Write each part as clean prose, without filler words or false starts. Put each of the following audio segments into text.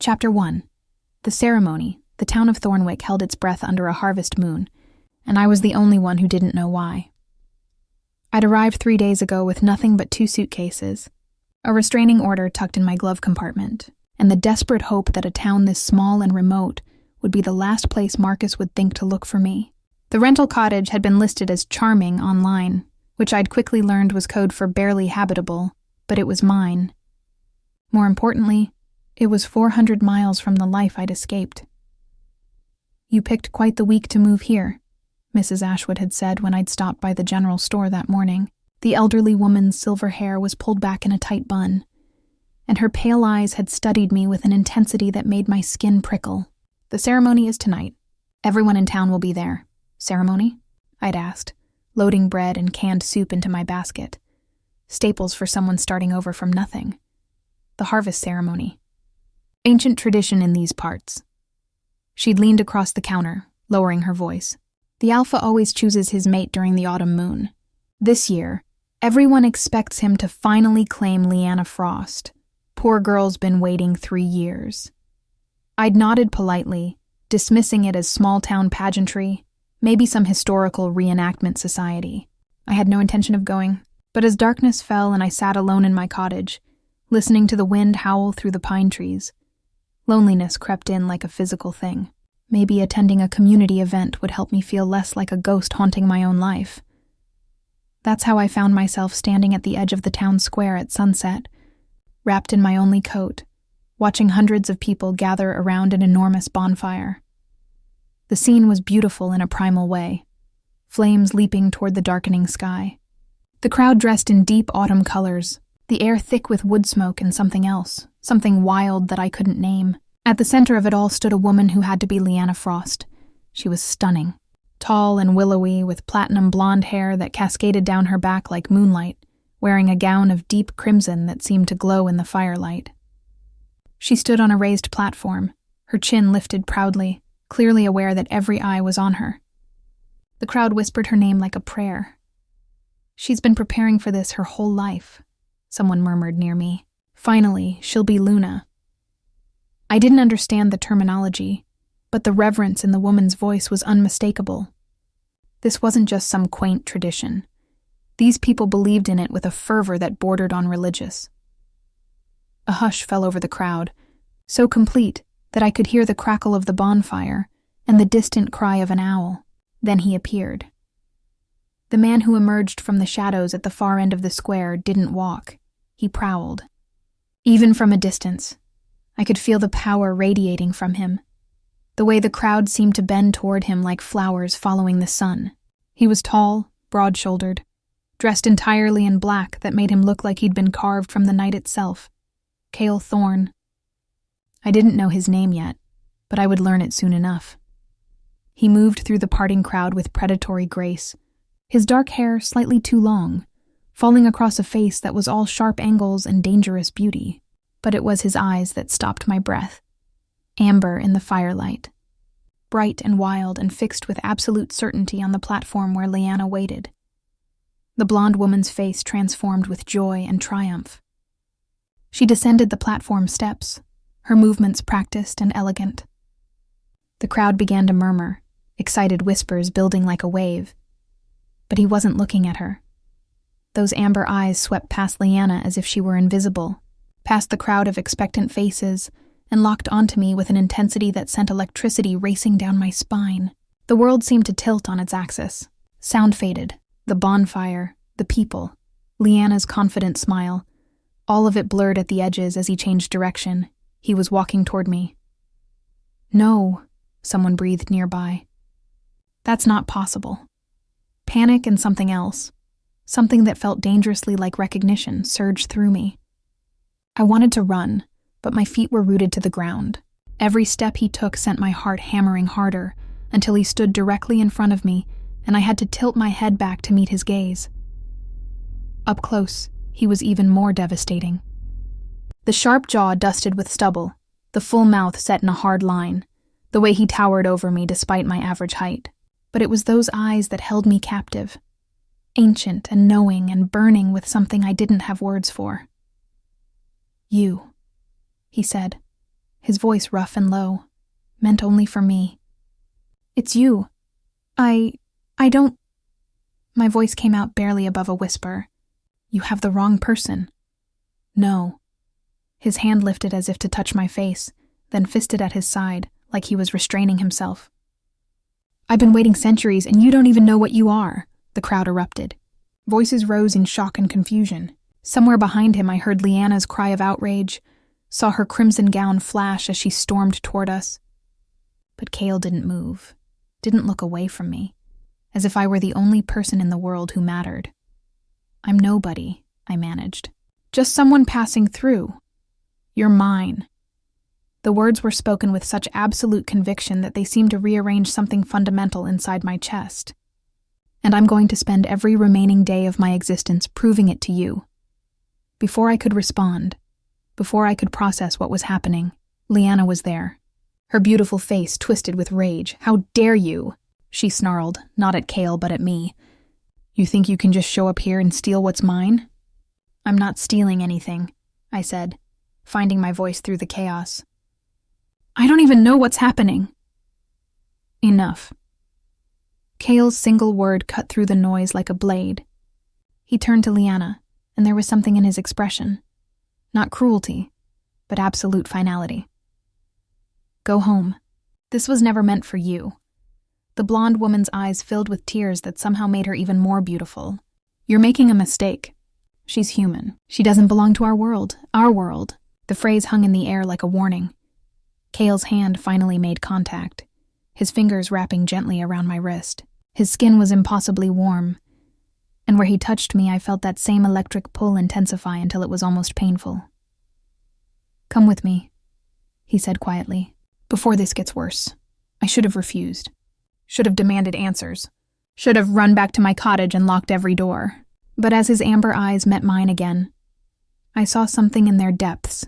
Chapter 1. The ceremony, the town of Thornwick held its breath under a harvest moon, and I was the only one who didn't know why. I'd arrived 3 days ago with nothing but 2 suitcases, a restraining order tucked in my glove compartment, and the desperate hope that a town this small and remote would be the last place Marcus would think to look for me. The rental cottage had been listed as charming online, which I'd quickly learned was code for barely habitable, but it was mine. More importantly, it was 400 miles from the life I'd escaped. "You picked quite the week to move here," Mrs. Ashwood had said when I'd stopped by the general store that morning. The elderly woman's silver hair was pulled back in a tight bun, and her pale eyes had studied me with an intensity that made my skin prickle. "The ceremony is tonight. Everyone in town will be there." "Ceremony?" I'd asked, loading bread and canned soup into my basket. Staples for someone starting over from nothing. "The harvest ceremony. Ancient tradition in these parts." She'd leaned across the counter, lowering her voice. "The alpha always chooses his mate during the autumn moon. This year, everyone expects him to finally claim Leanna Frost. Poor girl's been waiting 3 years." I'd nodded politely, dismissing it as small-town pageantry, maybe some historical reenactment society. I had no intention of going, but as darkness fell and I sat alone in my cottage, listening to the wind howl through the pine trees, loneliness crept in like a physical thing. Maybe attending a community event would help me feel less like a ghost haunting my own life. That's how I found myself standing at the edge of the town square at sunset, wrapped in my only coat, watching hundreds of people gather around an enormous bonfire. The scene was beautiful in a primal way, flames leaping toward the darkening sky. The crowd dressed in deep autumn colors, the air thick with wood smoke and something else, something wild that I couldn't name. At the center of it all stood a woman who had to be Leanna Frost. She was stunning, tall and willowy, with platinum blonde hair that cascaded down her back like moonlight, wearing a gown of deep crimson that seemed to glow in the firelight. She stood on a raised platform, her chin lifted proudly, clearly aware that every eye was on her. The crowd whispered her name like a prayer. "She's been preparing for this her whole life," someone murmured near me. "Finally, she'll be Luna." I didn't understand the terminology, but the reverence in the woman's voice was unmistakable. This wasn't just some quaint tradition. These people believed in it with a fervor that bordered on religious. A hush fell over the crowd, so complete that I could hear the crackle of the bonfire and the distant cry of an owl. Then he appeared. The man who emerged from the shadows at the far end of the square didn't walk. He prowled. Even from a distance, I could feel the power radiating from him, the way the crowd seemed to bend toward him like flowers following the sun. He was tall, broad-shouldered, dressed entirely in black that made him look like he'd been carved from the night itself. Kael Thorn. I didn't know his name yet, but I would learn it soon enough. He moved through the parting crowd with predatory grace, his dark hair slightly too long, falling across a face that was all sharp angles and dangerous beauty. But it was his eyes that stopped my breath. Amber in the firelight, bright and wild and fixed with absolute certainty on the platform where Leanna waited. The blonde woman's face transformed with joy and triumph. She descended the platform steps, her movements practiced and elegant. The crowd began to murmur, excited whispers building like a wave. But he wasn't looking at her. Those amber eyes swept past Leanna as if she were invisible, past the crowd of expectant faces, and locked onto me with an intensity that sent electricity racing down my spine. The world seemed to tilt on its axis. Sound faded, the bonfire, the people, Leanna's confident smile. All of it blurred at the edges as he changed direction. He was walking toward me. "No," someone breathed nearby. "That's not possible." Panic and something else, something that felt dangerously like recognition, surged through me. I wanted to run, but my feet were rooted to the ground. Every step he took sent my heart hammering harder until he stood directly in front of me, and I had to tilt my head back to meet his gaze. Up close, he was even more devastating. The sharp jaw dusted with stubble, the full mouth set in a hard line, the way he towered over me despite my average height. But it was those eyes that held me captive, ancient and knowing and burning with something I didn't have words for. "You," he said, his voice rough and low, meant only for me. "It's you. I don't—" My voice came out barely above a whisper. "You have the wrong person." "No." His hand lifted as if to touch my face, then fisted at his side, like he was restraining himself. "I've been waiting centuries, and you don't even know what you are," the crowd erupted. Voices rose in shock and confusion. Somewhere behind him I heard Leanna's cry of outrage, saw her crimson gown flash as she stormed toward us. But Kael didn't move, didn't look away from me, as if I were the only person in the world who mattered. "I'm nobody," I managed. "Just someone passing through. You're mine." The words were spoken with such absolute conviction that they seemed to rearrange something fundamental inside my chest. "And I'm going to spend every remaining day of my existence proving it to you." Before I could respond, before I could process what was happening, Leanna was there. Her beautiful face twisted with rage. "How dare you?" she snarled, not at Kael but at me. "You think you can just show up here and steal what's mine?" "I'm not stealing anything," I said, finding my voice through the chaos. "I don't even know what's happening." "Enough." Kael's single word cut through the noise like a blade. He turned to Leanna, and there was something in his expression. Not cruelty, but absolute finality. "Go home. This was never meant for you." The blonde woman's eyes filled with tears that somehow made her even more beautiful. "You're making a mistake. She's human. She doesn't belong to our world. Our world." The phrase hung in the air like a warning. Kael's hand finally made contact, his fingers wrapping gently around my wrist. His skin was impossibly warm, and where he touched me I felt that same electric pull intensify until it was almost painful. "Come with me," he said quietly. "Before this gets worse." I should have refused. Should have demanded answers. Should have run back to my cottage and locked every door. But as his amber eyes met mine again, I saw something in their depths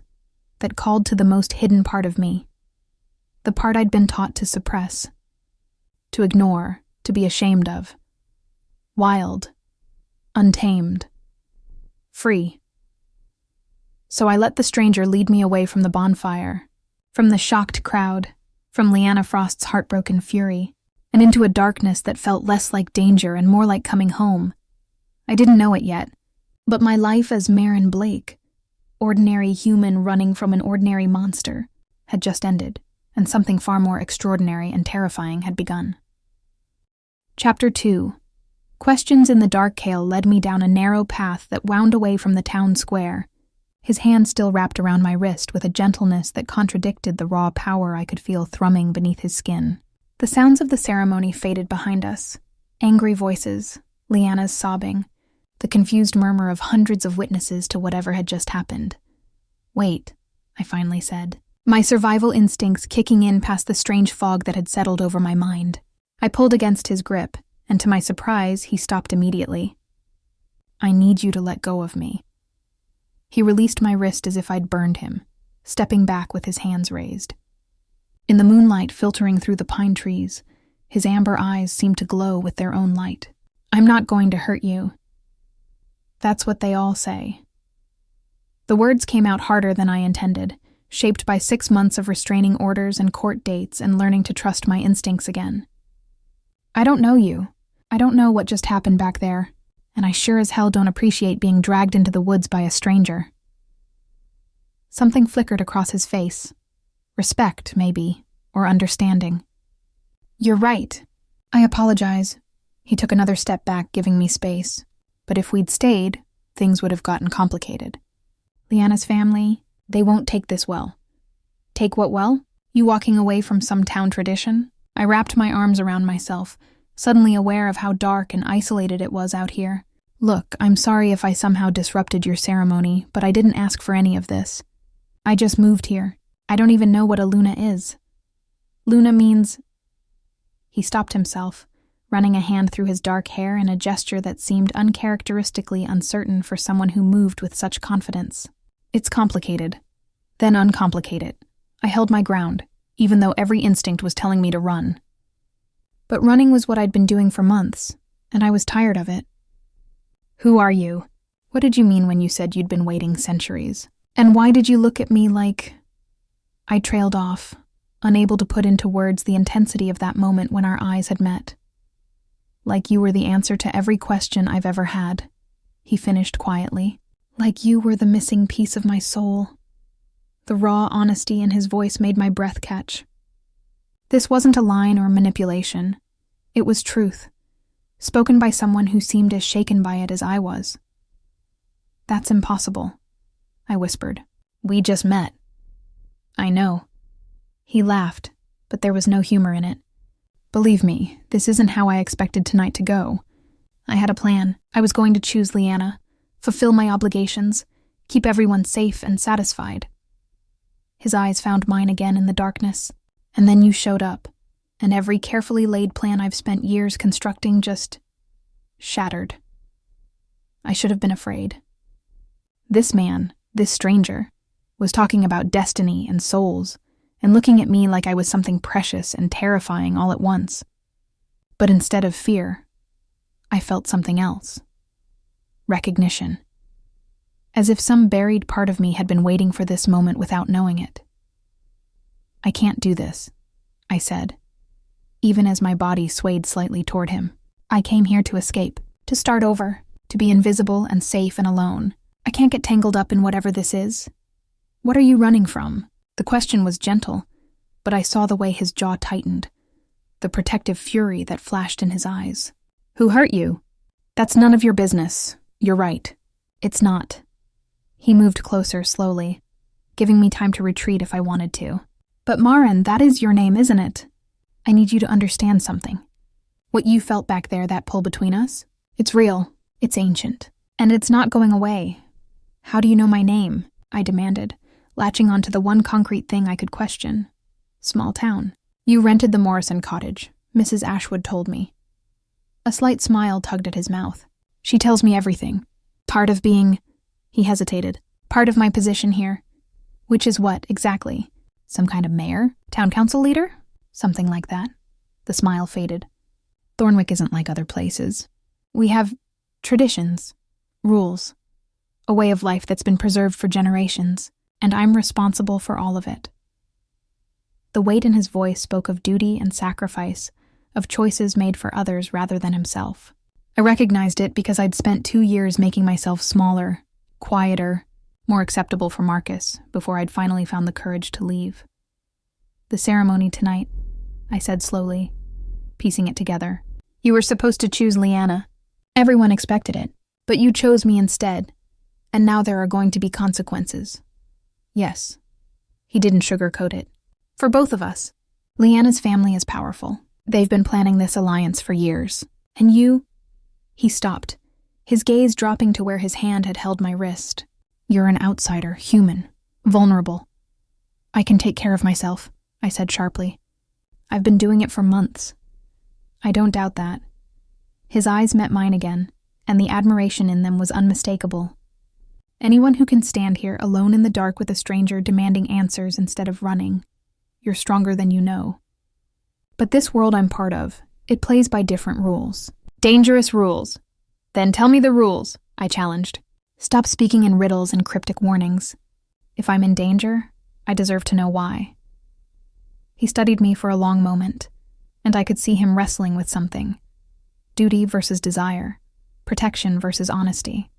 that called to the most hidden part of me. The part I'd been taught to suppress, to ignore, to be ashamed of. Wild, untamed, free. So I let the stranger lead me away from the bonfire, from the shocked crowd, from Leanna Frost's heartbroken fury, and into a darkness that felt less like danger and more like coming home. I didn't know it yet, but my life as Maren Blake, ordinary human running from an ordinary monster, had just ended, and something far more extraordinary and terrifying had begun. Chapter 2. Questions in the dark. Kael led me down a narrow path that wound away from the town square, his hand still wrapped around my wrist with a gentleness that contradicted the raw power I could feel thrumming beneath his skin. The sounds of the ceremony faded behind us. Angry voices, Leanna's sobbing, the confused murmur of hundreds of witnesses to whatever had just happened. "Wait," I finally said, my survival instincts kicking in past the strange fog that had settled over my mind. I pulled against his grip, and to my surprise, he stopped immediately. "I need you to let go of me." He released my wrist as if I'd burned him, stepping back with his hands raised. In the moonlight filtering through the pine trees, his amber eyes seemed to glow with their own light. "I'm not going to hurt you." "That's what they all say." The words came out harder than I intended, shaped by 6 months of restraining orders and court dates and learning to trust my instincts again. "I don't know you. I don't know what just happened back there, and I sure as hell don't appreciate being dragged into the woods by a stranger." Something flickered across his face. Respect, maybe, or understanding. "You're right. I apologize." He took another step back, giving me space. But if we'd stayed, things would have gotten complicated. Leanna's family, they won't take this well. Take what well? You walking away from some town tradition? I wrapped my arms around myself, suddenly aware of how dark and isolated it was out here. "Look, I'm sorry if I somehow disrupted your ceremony, but I didn't ask for any of this. I just moved here. I don't even know what a Luna is." "Luna means—" He stopped himself, running a hand through his dark hair in a gesture that seemed uncharacteristically uncertain for someone who moved with such confidence. "It's complicated. Then uncomplicate it." I held my ground, even though every instinct was telling me to run. But running was what I'd been doing for months, and I was tired of it. "Who are you? What did you mean when you said you'd been waiting centuries? And why did you look at me like—" I trailed off, unable to put into words the intensity of that moment when our eyes had met. Like you were the answer to every question I've ever had, he finished quietly. Like you were the missing piece of my soul. The raw honesty in his voice made my breath catch. This wasn't a line or manipulation. It was truth, spoken by someone who seemed as shaken by it as I was. That's impossible, I whispered. We just met. I know. He laughed, but there was no humor in it. Believe me, this isn't how I expected tonight to go. I had a plan. I was going to choose Leanna, fulfill my obligations, keep everyone safe and satisfied. His eyes found mine again in the darkness, and then you showed up, and every carefully laid plan I've spent years constructing just shattered. I should have been afraid. This man, this stranger, was talking about destiny and souls, and looking at me like I was something precious and terrifying all at once. But instead of fear, I felt something else. Recognition. As if some buried part of me had been waiting for this moment without knowing it. I can't do this, I said, even as my body swayed slightly toward him. I came here to escape, to start over, to be invisible and safe and alone. I can't get tangled up in whatever this is. What are you running from? The question was gentle, but I saw the way his jaw tightened, the protective fury that flashed in his eyes. Who hurt you? That's none of your business. You're right. It's not. He moved closer slowly, giving me time to retreat if I wanted to. But Maren, that is your name, isn't it? I need you to understand something. What you felt back there, that pull between us, it's real, it's ancient, and it's not going away. How do you know my name? I demanded, latching onto the one concrete thing I could question. Small town. You rented the Morrison cottage, Mrs. Ashwood told me. A slight smile tugged at his mouth. She tells me everything. Part of being... He hesitated. Part of my position here. Which is what, exactly? Some kind of mayor? Town council leader? Something like that. The smile faded. Thornwick isn't like other places. We have traditions, rules, a way of life that's been preserved for generations, and I'm responsible for all of it. The weight in his voice spoke of duty and sacrifice, of choices made for others rather than himself. I recognized it because I'd spent 2 years making myself smaller, quieter, more acceptable for Marcus before I'd finally found the courage to leave. The ceremony tonight, I said slowly, piecing it together. You were supposed to choose Leanna. Everyone expected it, but you chose me instead, and now there are going to be consequences. Yes. He didn't sugarcoat it. For both of us. Leanna's family is powerful. They've been planning this alliance for years. And you... He stopped, his gaze dropping to where his hand had held my wrist. You're an outsider, human, vulnerable. I can take care of myself, I said sharply. I've been doing it for months. I don't doubt that. His eyes met mine again, and the admiration in them was unmistakable. Anyone who can stand here alone in the dark with a stranger demanding answers instead of running, you're stronger than you know. But this world I'm part of, it plays by different rules. Dangerous rules. Then tell me the rules, I challenged. Stop speaking in riddles and cryptic warnings. If I'm in danger, I deserve to know why. He studied me for a long moment, and I could see him wrestling with something. Duty versus desire, protection versus honesty.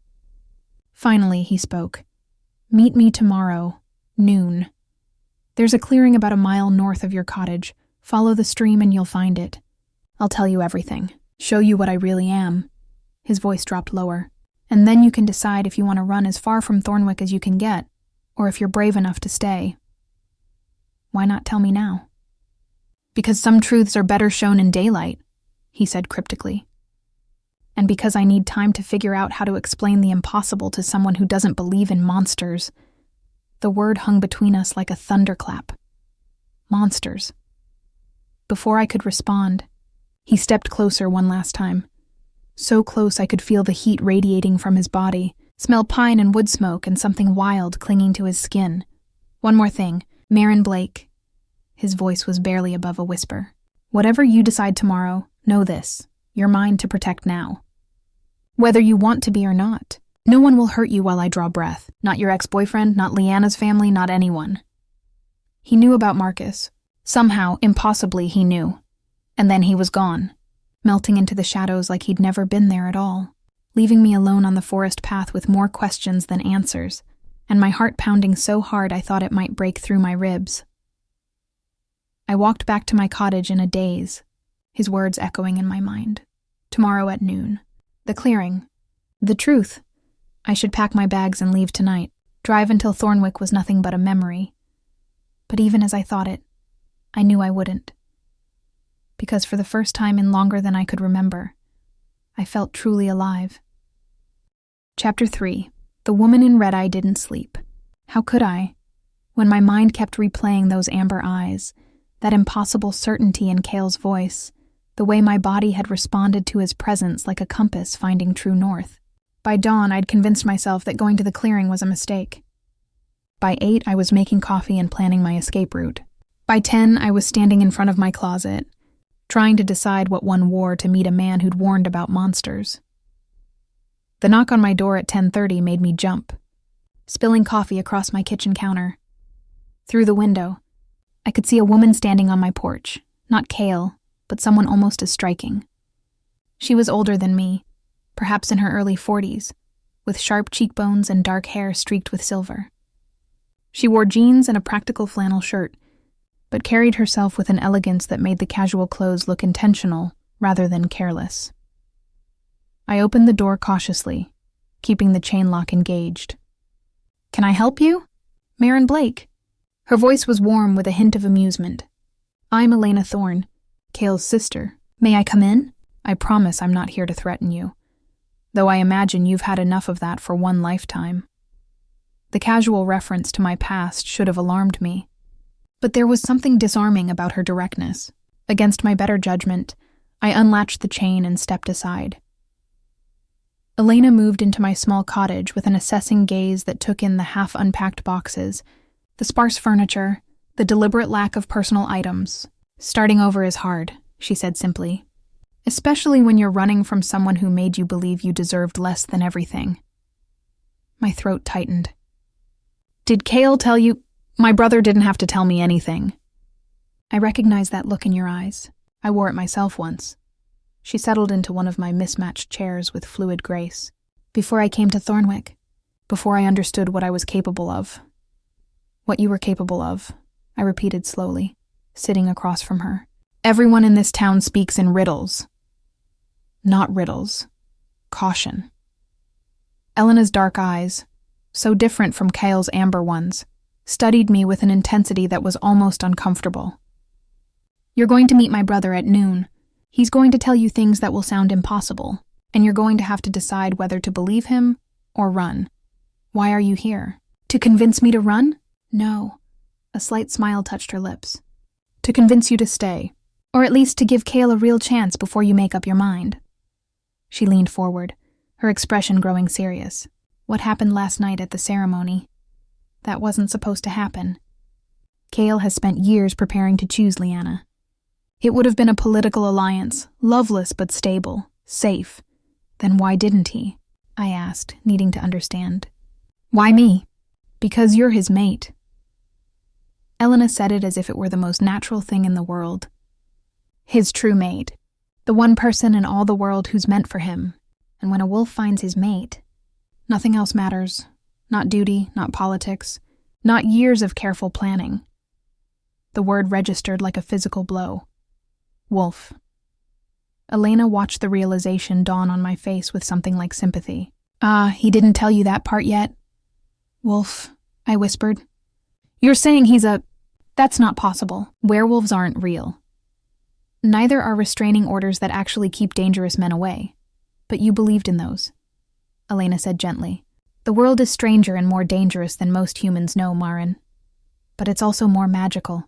Finally, he spoke. Meet me tomorrow, noon. There's a clearing about a mile north of your cottage. Follow the stream and you'll find it. I'll tell you everything. Show you what I really am. His voice dropped lower. And then you can decide if you want to run as far from Thornwick as you can get, or if you're brave enough to stay. Why not tell me now? Because some truths are better shown in daylight, he said cryptically. And because I need time to figure out how to explain the impossible to someone who doesn't believe in monsters. The word hung between us like a thunderclap. Monsters. Before I could respond, he stepped closer one last time. So close I could feel the heat radiating from his body, smell pine and wood smoke and something wild clinging to his skin. One more thing, Maren Blake. His voice was barely above a whisper. Whatever you decide tomorrow, know this. You're mine to protect now. Whether you want to be or not. No one will hurt you while I draw breath. Not your ex-boyfriend, not Leanna's family, not anyone. He knew about Marcus. Somehow, impossibly, he knew. And then he was gone, melting into the shadows like he'd never been there at all, leaving me alone on the forest path with more questions than answers, and my heart pounding so hard I thought it might break through my ribs. I walked back to my cottage in a daze, his words echoing in my mind. Tomorrow at noon. The clearing. The truth. I should pack my bags and leave tonight. Drive until Thornwick was nothing but a memory. But even as I thought it, I knew I wouldn't. Because for the first time in longer than I could remember, I felt truly alive. Chapter 3. The woman in red eye didn't sleep. How could I? When my mind kept replaying those amber eyes, that impossible certainty in Kael's voice, the way my body had responded to his presence like a compass finding true north. By dawn, I'd convinced myself that going to the clearing was a mistake. By 8, I was making coffee and planning my escape route. By 10, I was standing in front of my closet, trying to decide what one wore to meet a man who'd warned about monsters. The knock on my door at 10:30 made me jump, spilling coffee across my kitchen counter. Through the window, I could see a woman standing on my porch, not Kael, but someone almost as striking. She was older than me, perhaps in her early 40s, with sharp cheekbones and dark hair streaked with silver. She wore jeans and a practical flannel shirt, but carried herself with an elegance that made the casual clothes look intentional rather than careless. I opened the door cautiously, keeping the chain lock engaged. "Can I help you?" "Maren Blake." Her voice was warm with a hint of amusement. "I'm Elena Thorne, Kael's sister. May I come in? I promise I'm not here to threaten you, though I imagine you've had enough of that for one lifetime." The casual reference to my past should have alarmed me, but there was something disarming about her directness. Against my better judgment, I unlatched the chain and stepped aside. Elena moved into my small cottage with an assessing gaze that took in the half-unpacked boxes, the sparse furniture, the deliberate lack of personal items. "Starting over is hard," she said simply, "especially when you're running from someone who made you believe you deserved less than everything." My throat tightened. "Did Kael tell you—" "My brother didn't have to tell me anything." "I recognize that look in your eyes. I wore it myself once." She settled into one of my mismatched chairs with fluid grace. "Before I came to Thornwick, before I understood what I was capable of." "What you were capable of," I repeated slowly, sitting across from her. "Everyone in this town speaks in riddles." "Not riddles. Caution." Elena's dark eyes, so different from Kael's amber ones, studied me with an intensity that was almost uncomfortable. "You're going to meet my brother at noon. He's going to tell you things that will sound impossible, and you're going to have to decide whether to believe him or run." "Why are you here? To convince me to run?" "No." A slight smile touched her lips. "To convince you to stay, or at least to give Kael a real chance before you make up your mind." She leaned forward, her expression growing serious. "What happened last night at the ceremony? That wasn't supposed to happen. Kael has spent years preparing to choose Leanna. It would have been a political alliance, loveless but stable, safe. Then why didn't he?" I asked, needing to understand. "Why me?" "Because you're his mate." Elena said it as if it were the most natural thing in the world. His true mate. The one person in all the world who's meant for him. And when a wolf finds his mate, nothing else matters. Not duty, not politics, not years of careful planning. The word registered like a physical blow. Wolf. Elena watched the realization dawn on my face with something like sympathy. He didn't tell you that part yet?" "Wolf," I whispered. "You're saying he's a—" "That's not possible. Werewolves aren't real. Neither are restraining orders that actually keep dangerous men away. But you believed in those," Elena said gently. "The world is stranger and more dangerous than most humans know, Maren. But it's also more magical.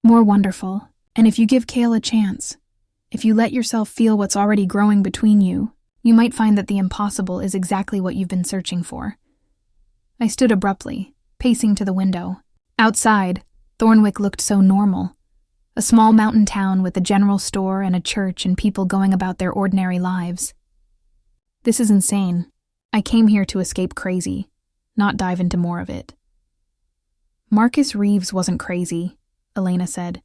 More wonderful. And if you give Kael a chance, if you let yourself feel what's already growing between you, you might find that the impossible is exactly what you've been searching for." I stood abruptly, pacing to the window. Outside, Thornwick looked so normal. A small mountain town with a general store and a church and people going about their ordinary lives. "This is insane. I came here to escape crazy, not dive into more of it." Marcus Reeves wasn't crazy, Elena said,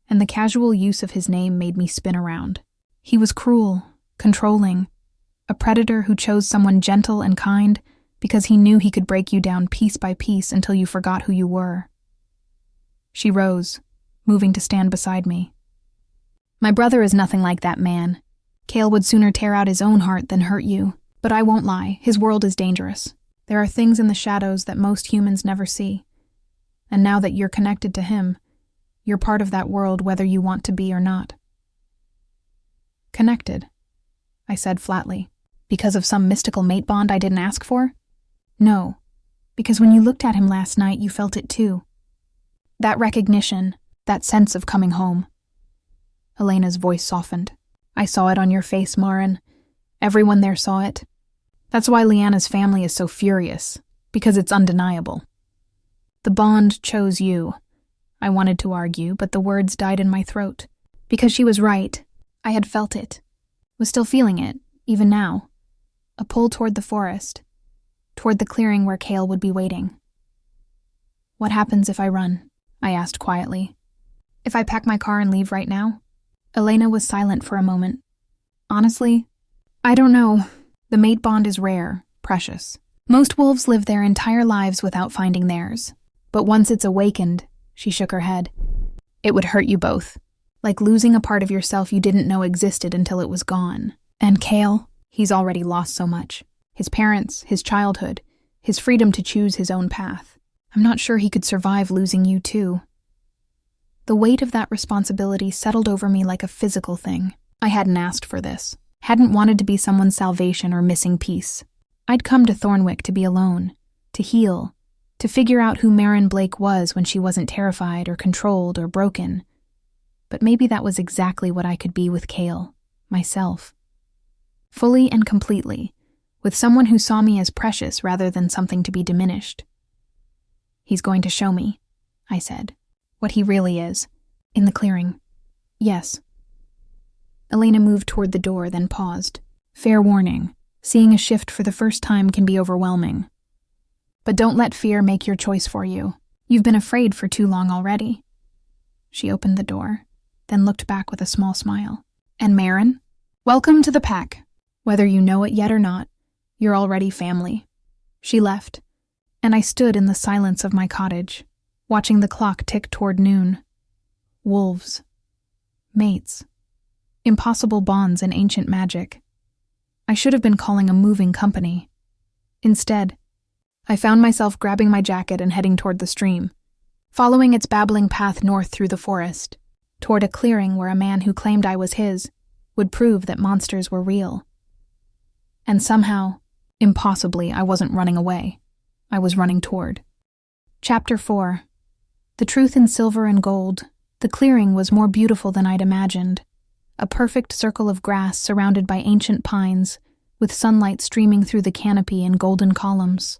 and the casual use of his name made me spin around. He was cruel, controlling, a predator who chose someone gentle and kind because he knew he could break you down piece by piece until you forgot who you were. She rose, moving to stand beside me. My brother is nothing like that man. Kael would sooner tear out his own heart than hurt you. But I won't lie, his world is dangerous. There are things in the shadows that most humans never see. And now that you're connected to him, you're part of that world whether you want to be or not. Connected, I said flatly. Because of some mystical mate bond I didn't ask for? No, because when you looked at him last night, you felt it too. That recognition, that sense of coming home. Elena's voice softened. I saw it on your face, Maren. Everyone there saw it. That's why Leanna's family is so furious, because it's undeniable. The bond chose you. I wanted to argue, but the words died in my throat. Because she was right. I had felt it. Was still feeling it, even now. A pull toward the forest. Toward the clearing where Kael would be waiting. What happens if I run? I asked quietly. If I pack my car and leave right now? Elena was silent for a moment. Honestly, I don't know. The mate bond is rare, precious. Most wolves live their entire lives without finding theirs. But once it's awakened, she shook her head, it would hurt you both. Like losing a part of yourself you didn't know existed until it was gone. And Kael, he's already lost so much. His parents, his childhood, his freedom to choose his own path. I'm not sure he could survive losing you too. The weight of that responsibility settled over me like a physical thing. I hadn't asked for this. Hadn't wanted to be someone's salvation or missing piece. I'd come to Thornwick to be alone, to heal, to figure out who Maren Blake was when she wasn't terrified or controlled or broken. But maybe that was exactly what I could be with Kael, myself. Fully and completely, with someone who saw me as precious rather than something to be diminished. He's going to show me, I said, what he really is, in the clearing. Yes. Elena moved toward the door, then paused. Fair warning, seeing a shift for the first time can be overwhelming. But don't let fear make your choice for you. You've been afraid for too long already. She opened the door, then looked back with a small smile. And Maren, welcome to the pack. Whether you know it yet or not, you're already family. She left, and I stood in the silence of my cottage, watching the clock tick toward noon. Wolves. Mates. Impossible bonds in ancient magic. I should have been calling a moving company. Instead, I found myself grabbing my jacket and heading toward the stream, following its babbling path north through the forest, toward a clearing where a man who claimed I was his would prove that monsters were real. And somehow, impossibly, I wasn't running away. I was running toward. Chapter 4. The truth in silver and gold. The clearing was more beautiful than I'd imagined. A perfect circle of grass surrounded by ancient pines, with sunlight streaming through the canopy in golden columns.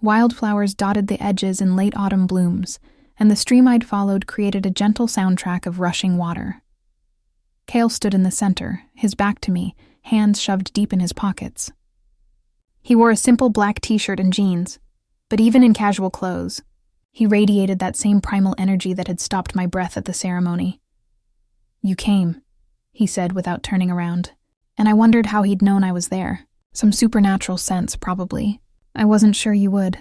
Wildflowers dotted the edges in late autumn blooms, and the stream I'd followed created a gentle soundtrack of rushing water. Kael stood in the center, his back to me, hands shoved deep in his pockets. He wore a simple black t-shirt and jeans, but even in casual clothes, he radiated that same primal energy that had stopped my breath at the ceremony. You came, he said without turning around, and I wondered how he'd known I was there. Some supernatural sense, probably. I wasn't sure you would.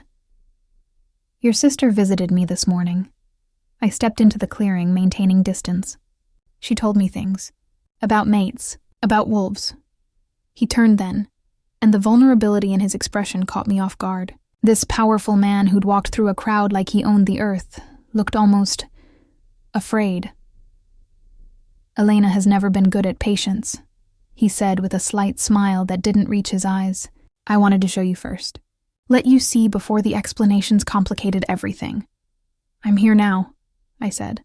Your sister visited me this morning. I stepped into the clearing, maintaining distance. She told me things. About mates, about wolves. He turned then, and the vulnerability in his expression caught me off guard. This powerful man who'd walked through a crowd like he owned the earth looked almost afraid. Elena has never been good at patience, he said with a slight smile that didn't reach his eyes. I wanted to show you first. Let you see before the explanations complicated everything. I'm here now, I said,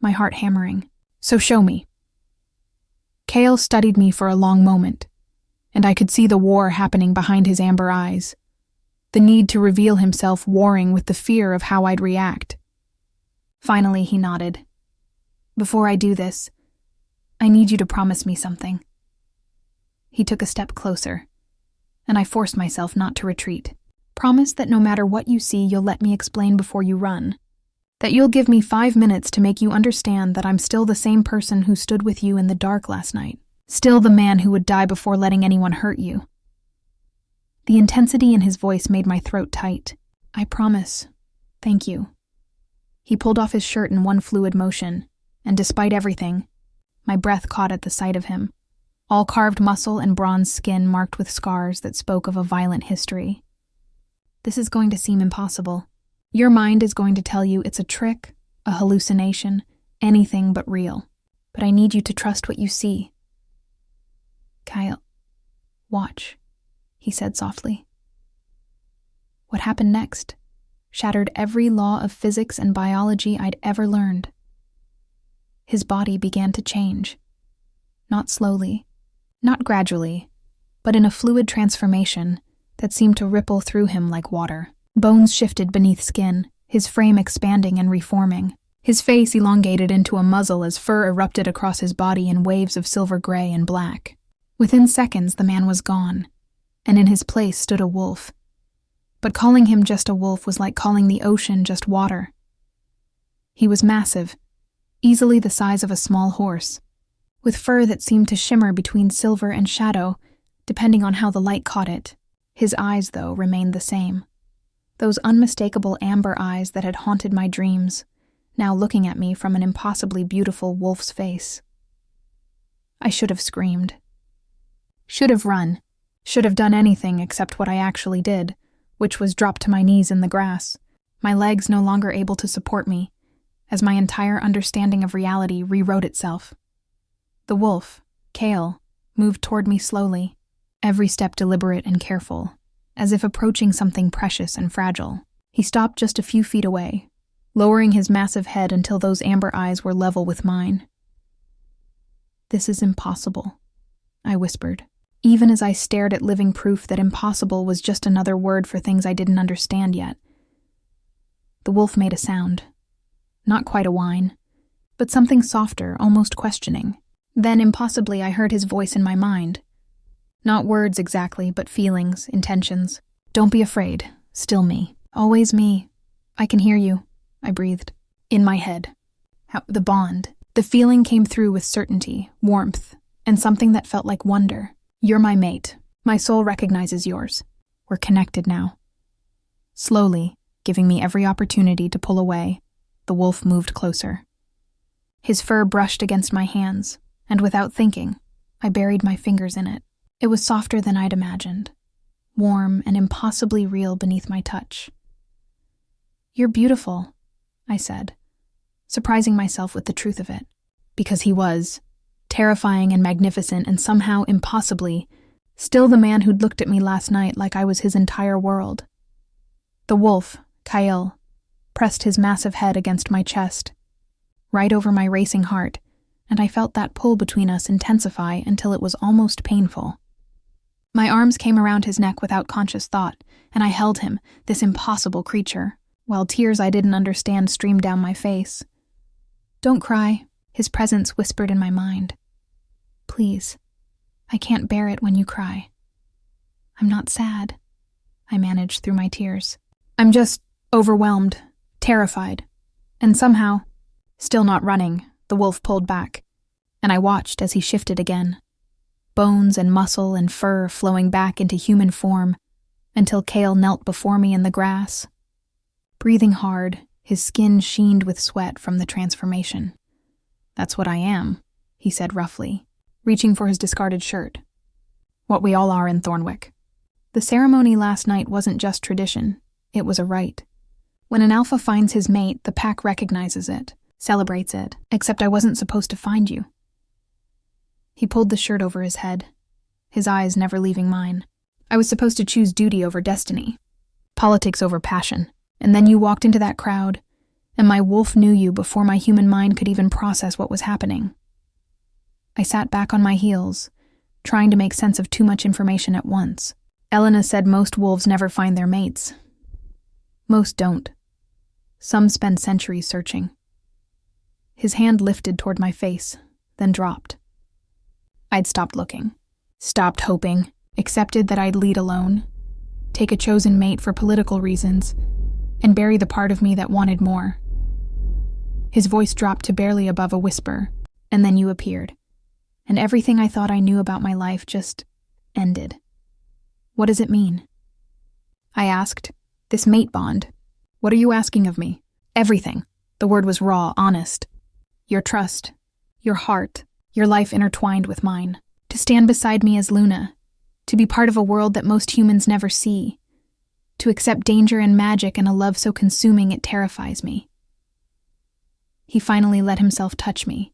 my heart hammering. So show me. Kael studied me for a long moment, and I could see the war happening behind his amber eyes, the need to reveal himself warring with the fear of how I'd react. Finally, he nodded. Before I do this, I need you to promise me something. He took a step closer, and I forced myself not to retreat. Promise that no matter what you see, you'll let me explain before you run. That you'll give me 5 minutes to make you understand that I'm still the same person who stood with you in the dark last night. Still the man who would die before letting anyone hurt you." The intensity in his voice made my throat tight. "I promise. Thank you." He pulled off his shirt in one fluid motion, and despite everything, my breath caught at the sight of him. All carved muscle and bronze skin marked with scars that spoke of a violent history. "This is going to seem impossible. Your mind is going to tell you it's a trick, a hallucination, anything but real. But I need you to trust what you see." "Kael, watch," he said softly. What happened next shattered every law of physics and biology I'd ever learned. His body began to change. Not slowly, not gradually, but in a fluid transformation that seemed to ripple through him like water. Bones shifted beneath skin, his frame expanding and reforming. His face elongated into a muzzle as fur erupted across his body in waves of silver gray and black. Within seconds, the man was gone, and in his place stood a wolf. But calling him just a wolf was like calling the ocean just water. He was massive, easily the size of a small horse, with fur that seemed to shimmer between silver and shadow, depending on how the light caught it. His eyes, though, remained the same. Those unmistakable amber eyes that had haunted my dreams, now looking at me from an impossibly beautiful wolf's face. I should have screamed. Should have run. Should have done anything except what I actually did, which was drop to my knees in the grass, my legs no longer able to support me, as my entire understanding of reality rewrote itself. The wolf, Kael, moved toward me slowly, every step deliberate and careful, as if approaching something precious and fragile. He stopped just a few feet away, lowering his massive head until those amber eyes were level with mine. "This is impossible," I whispered, even as I stared at living proof that impossible was just another word for things I didn't understand yet. The wolf made a sound. Not quite a whine, but something softer, almost questioning. Then, impossibly, I heard his voice in my mind. Not words exactly, but feelings, intentions. "Don't be afraid. Still me. Always me. I can hear you," I breathed. In my head. The bond. The feeling came through with certainty, warmth, and something that felt like wonder. "You're my mate. My soul recognizes yours. We're connected now." Slowly, giving me every opportunity to pull away, the wolf moved closer. His fur brushed against my hands, and without thinking, I buried my fingers in it. It was softer than I'd imagined, warm and impossibly real beneath my touch. "You're beautiful," I said, surprising myself with the truth of it. Because he was, terrifying and magnificent and somehow impossibly, still the man who'd looked at me last night like I was his entire world. The wolf, Kael, pressed his massive head against my chest, right over my racing heart, and I felt that pull between us intensify until it was almost painful. My arms came around his neck without conscious thought, and I held him, this impossible creature, while tears I didn't understand streamed down my face. "Don't cry," his presence whispered in my mind. "Please, I can't bear it when you cry." "I'm not sad," I managed through my tears. "I'm just overwhelmed, terrified, and somehow, still not running." The wolf pulled back, and I watched as he shifted again. Bones and muscle and fur flowing back into human form, until Kael knelt before me in the grass. Breathing hard, his skin sheened with sweat from the transformation. "That's what I am," he said roughly, reaching for his discarded shirt. "What we all are in Thornwick." The ceremony last night wasn't just tradition, it was a rite. When an alpha finds his mate, the pack recognizes it, celebrates it, except I wasn't supposed to find you. He pulled the shirt over his head, his eyes never leaving mine. "I was supposed to choose duty over destiny, politics over passion, and then you walked into that crowd, and my wolf knew you before my human mind could even process what was happening." I sat back on my heels, trying to make sense of too much information at once. Elena said most wolves never find their mates. Most don't. Some spend centuries searching. His hand lifted toward my face, then dropped. I'd stopped looking, stopped hoping, accepted that I'd lead alone. take a chosen mate for political reasons, and bury the part of me that wanted more. His voice dropped to barely above a whisper, and then you appeared, and everything I thought I knew about my life just ended. What does it mean? I asked. This mate bond. What are you asking of me? Everything. The word was raw, honest. Your trust, your heart, your life intertwined with mine. To stand beside me as Luna, to be part of a world that most humans never see, to accept danger and magic and a love so consuming it terrifies me. He finally let himself touch me,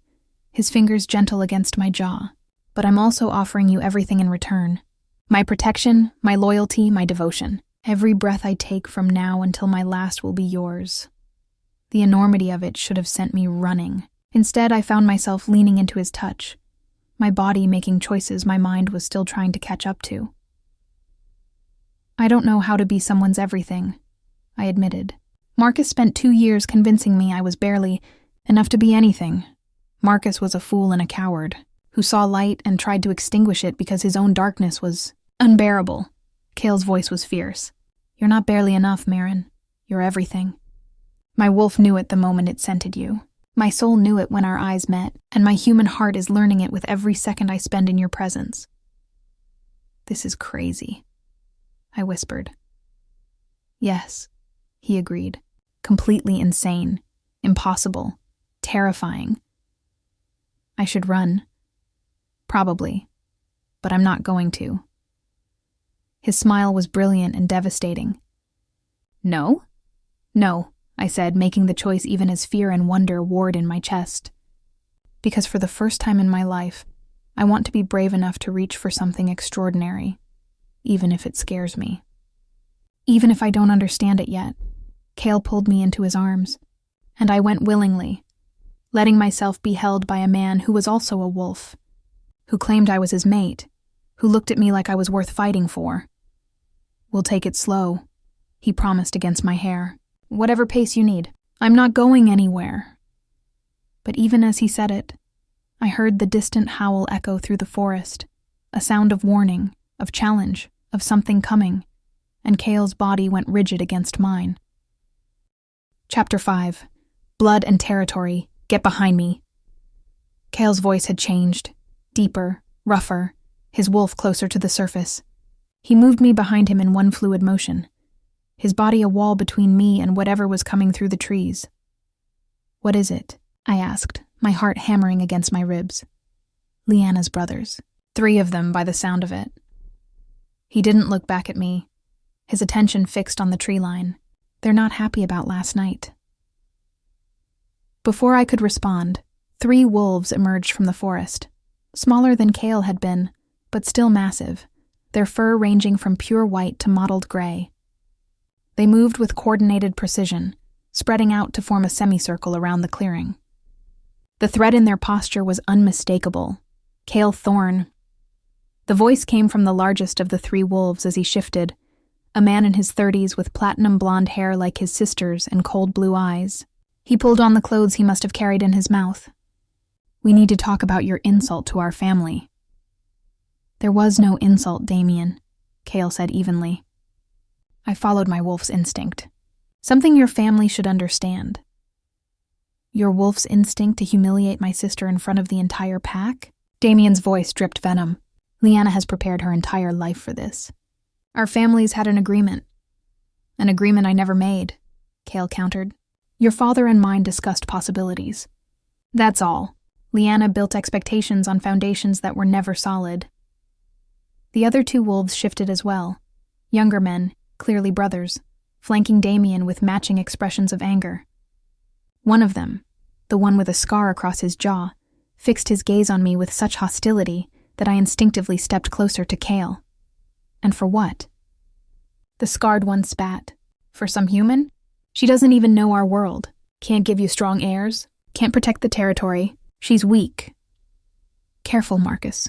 his fingers gentle against my jaw. But I'm also offering you everything in return. My protection, my loyalty, my devotion. Every breath I take from now until my last will be yours. The enormity of it should have sent me running. Instead, I found myself leaning into his touch, my body making choices my mind was still trying to catch up to. I don't know how to be someone's everything, I admitted. Marcus spent 2 years convincing me I was barely enough to be anything. Marcus was a fool and a coward, who saw light and tried to extinguish it because his own darkness was unbearable. Kael's voice was fierce. You're not barely enough, Maren. You're everything. My wolf knew it the moment it scented you. My soul knew it when our eyes met, and my human heart is learning it with every second I spend in your presence. This is crazy, I whispered. Yes, he agreed. Completely insane, impossible, terrifying. I should run. Probably, but I'm not going to. His smile was brilliant and devastating. No? No, I said, making the choice even as fear and wonder warred in my chest. Because for the first time in my life, I want to be brave enough to reach for something extraordinary, even if it scares me. Even if I don't understand it yet. Kael pulled me into his arms, and I went willingly, letting myself be held by a man who was also a wolf, who claimed I was his mate, who looked at me like I was worth fighting for. We'll take it slow, he promised against my hair. Whatever pace you need. I'm not going anywhere. But even as he said it, I heard the distant howl echo through the forest, a sound of warning, of challenge, of something coming, and Kael's body went rigid against mine. Chapter 5. Blood and Territory. Get behind me. Kael's voice had changed, deeper, rougher, his wolf closer to the surface. He moved me behind him in one fluid motion, his body a wall between me and whatever was coming through the trees. What is it? I asked, my heart hammering against my ribs. Lyanna's brothers. 3 of them by the sound of it. He didn't look back at me, his attention fixed on the tree line. They're not happy about last night. Before I could respond, 3 wolves emerged from the forest, smaller than Kael had been, but still massive, their fur ranging from pure white to mottled gray. They moved with coordinated precision, spreading out to form a semicircle around the clearing. The threat in their posture was unmistakable. Kael Thorn. The voice came from the largest of the 3 wolves as he shifted, a man in his 30s with platinum blonde hair like his sister's and cold blue eyes. He pulled on the clothes he must have carried in his mouth. We need to talk about your insult to our family. There was no insult, Damien, Kael said evenly. I followed my wolf's instinct. Something your family should understand. Your wolf's instinct to humiliate my sister in front of the entire pack? Damien's voice dripped venom. Lyanna has prepared her entire life for this. Our families had an agreement. An agreement I never made, Kael countered. Your father and mine discussed possibilities. That's all. Lyanna built expectations on foundations that were never solid. The other 2 wolves shifted as well. Younger men, clearly brothers, flanking Damien with matching expressions of anger. One of them, the one with a scar across his jaw, fixed his gaze on me with such hostility that I instinctively stepped closer to Kael. And for what? The scarred one spat. For some human? She doesn't even know our world. Can't give you strong heirs. Can't protect the territory. She's weak. Careful, Marcus.